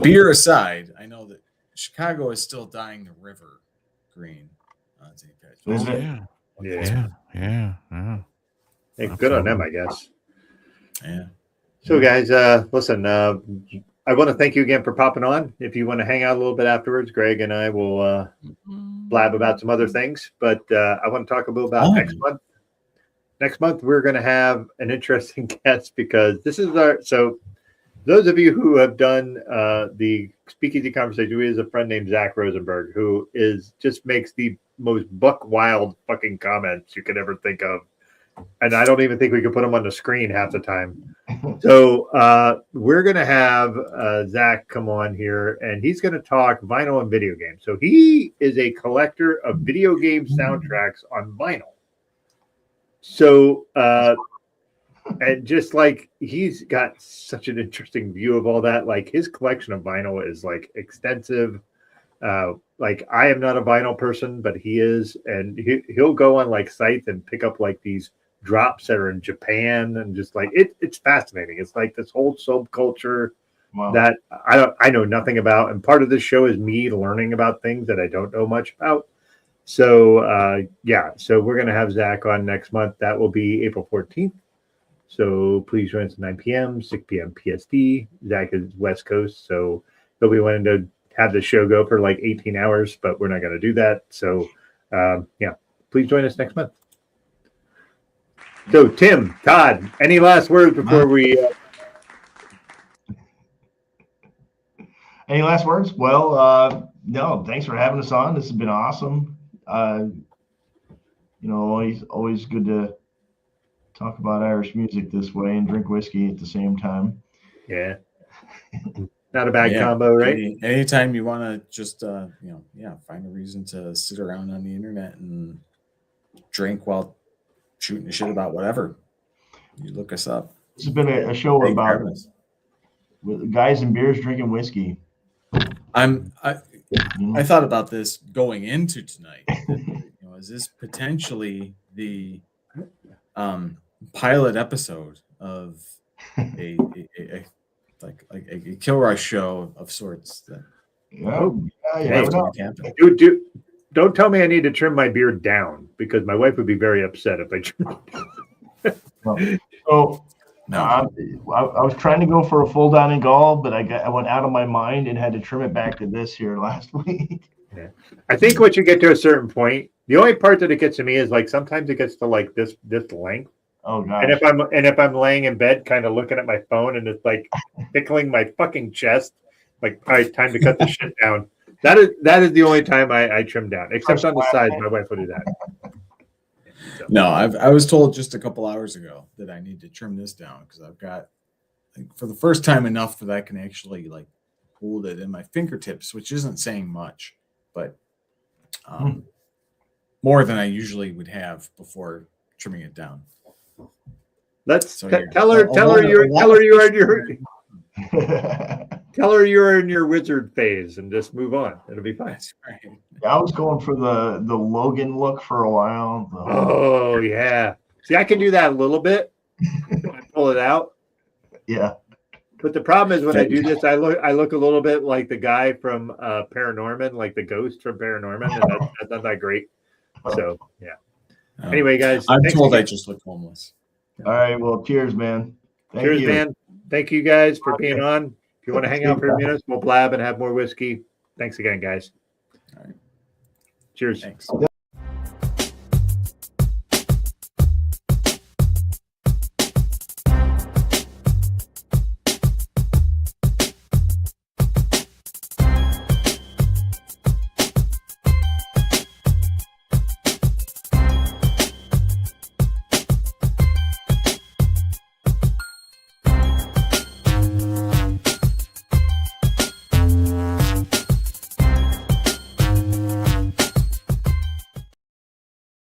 Beer aside, I know that Chicago is still dyeing the river green on St. Patrick's. Is it? Yeah. Hey, good on them, I guess. Yeah. So, guys, listen, I want to thank you again for popping on. If you want to hang out a little bit afterwards, Greg and I will blab about some other things. But I want to talk a little about next month. Next month, we're going to have an interesting guest because this is so those of you who have done the Speakeasy Conversation, we have a friend named Zach Rosenberg who just makes the most buck wild fucking comments you could ever think of. And I don't even think we could put them on the screen half the time. So we're going to have Zach come on here, and he's going to talk vinyl and video games. So he is a collector of video game soundtracks on vinyl. So, and just like he's got such an interesting view of all that, like his collection of vinyl is like extensive. Like I am not a vinyl person, but he is, and he'll go on like sites and pick up like these drops that are in Japan, and just like it's fascinating. It's like this whole subculture that I know nothing about, and part of this show is me learning about things that I don't know much about. So so we're gonna have Zach on next month. That will be April 14th. So please join us at 9 p.m., 6 p.m. PST. Zach is West Coast, so he'll be wanting to have the show go for like 18 hours, but we're not going to do that. So please join us next month. So Tim, Todd, any last words before we Any last words? Well, no, thanks for having us on. This has been awesome. Always good to talk about Irish music this way and drink whiskey at the same time. Yeah. Not a bad combo, right? Anytime you want to just find a reason to sit around on the internet and drink while shooting the shit about whatever, you look us up. This has been a show about guys and beers drinking whiskey. I thought about this going into tonight. Is this potentially the pilot episode of a Kilrush show of sorts? Don't tell me I need to trim my beard down, because my wife would be very upset if I trim it down. I was trying to go for a full down in gall, but I went out of my mind and had to trim it back to this here last week. Yeah. I think once you get to a certain point, the only part that it gets to me is like sometimes it gets to like this length. Oh god! And if I'm laying in bed, kind of looking at my phone, and it's like tickling my fucking chest, like, all right, time to cut the shit down. That is the only time I trim down, except on the sides. My wife will do that. So. No, I was told just a couple hours ago that I need to trim this down because I've got, for the first time, enough that I can actually like hold it in my fingertips, which isn't saying much, but more than I usually would have before trimming it down. Let's So, yeah. tell her A lot of tell her you're in your wizard phase and just move on. It'll be fine. That's right. I was going for the Logan look for a while. Oh yeah. See, I can do that a little bit. I pull it out. Yeah. But the problem is when I do this, I look a little bit like the guy from Paranorman, like the ghost from Paranorman, and that's not that great. So yeah. Anyway, guys, I'm thanks told I again. just look homeless. All right. Well, cheers, man. Thank Cheers, you. man. Thank you guys for being on. If you want to hang out for a Yeah. minute, we'll blab and have more whiskey. Thanks again, guys. All right. Cheers. Thanks.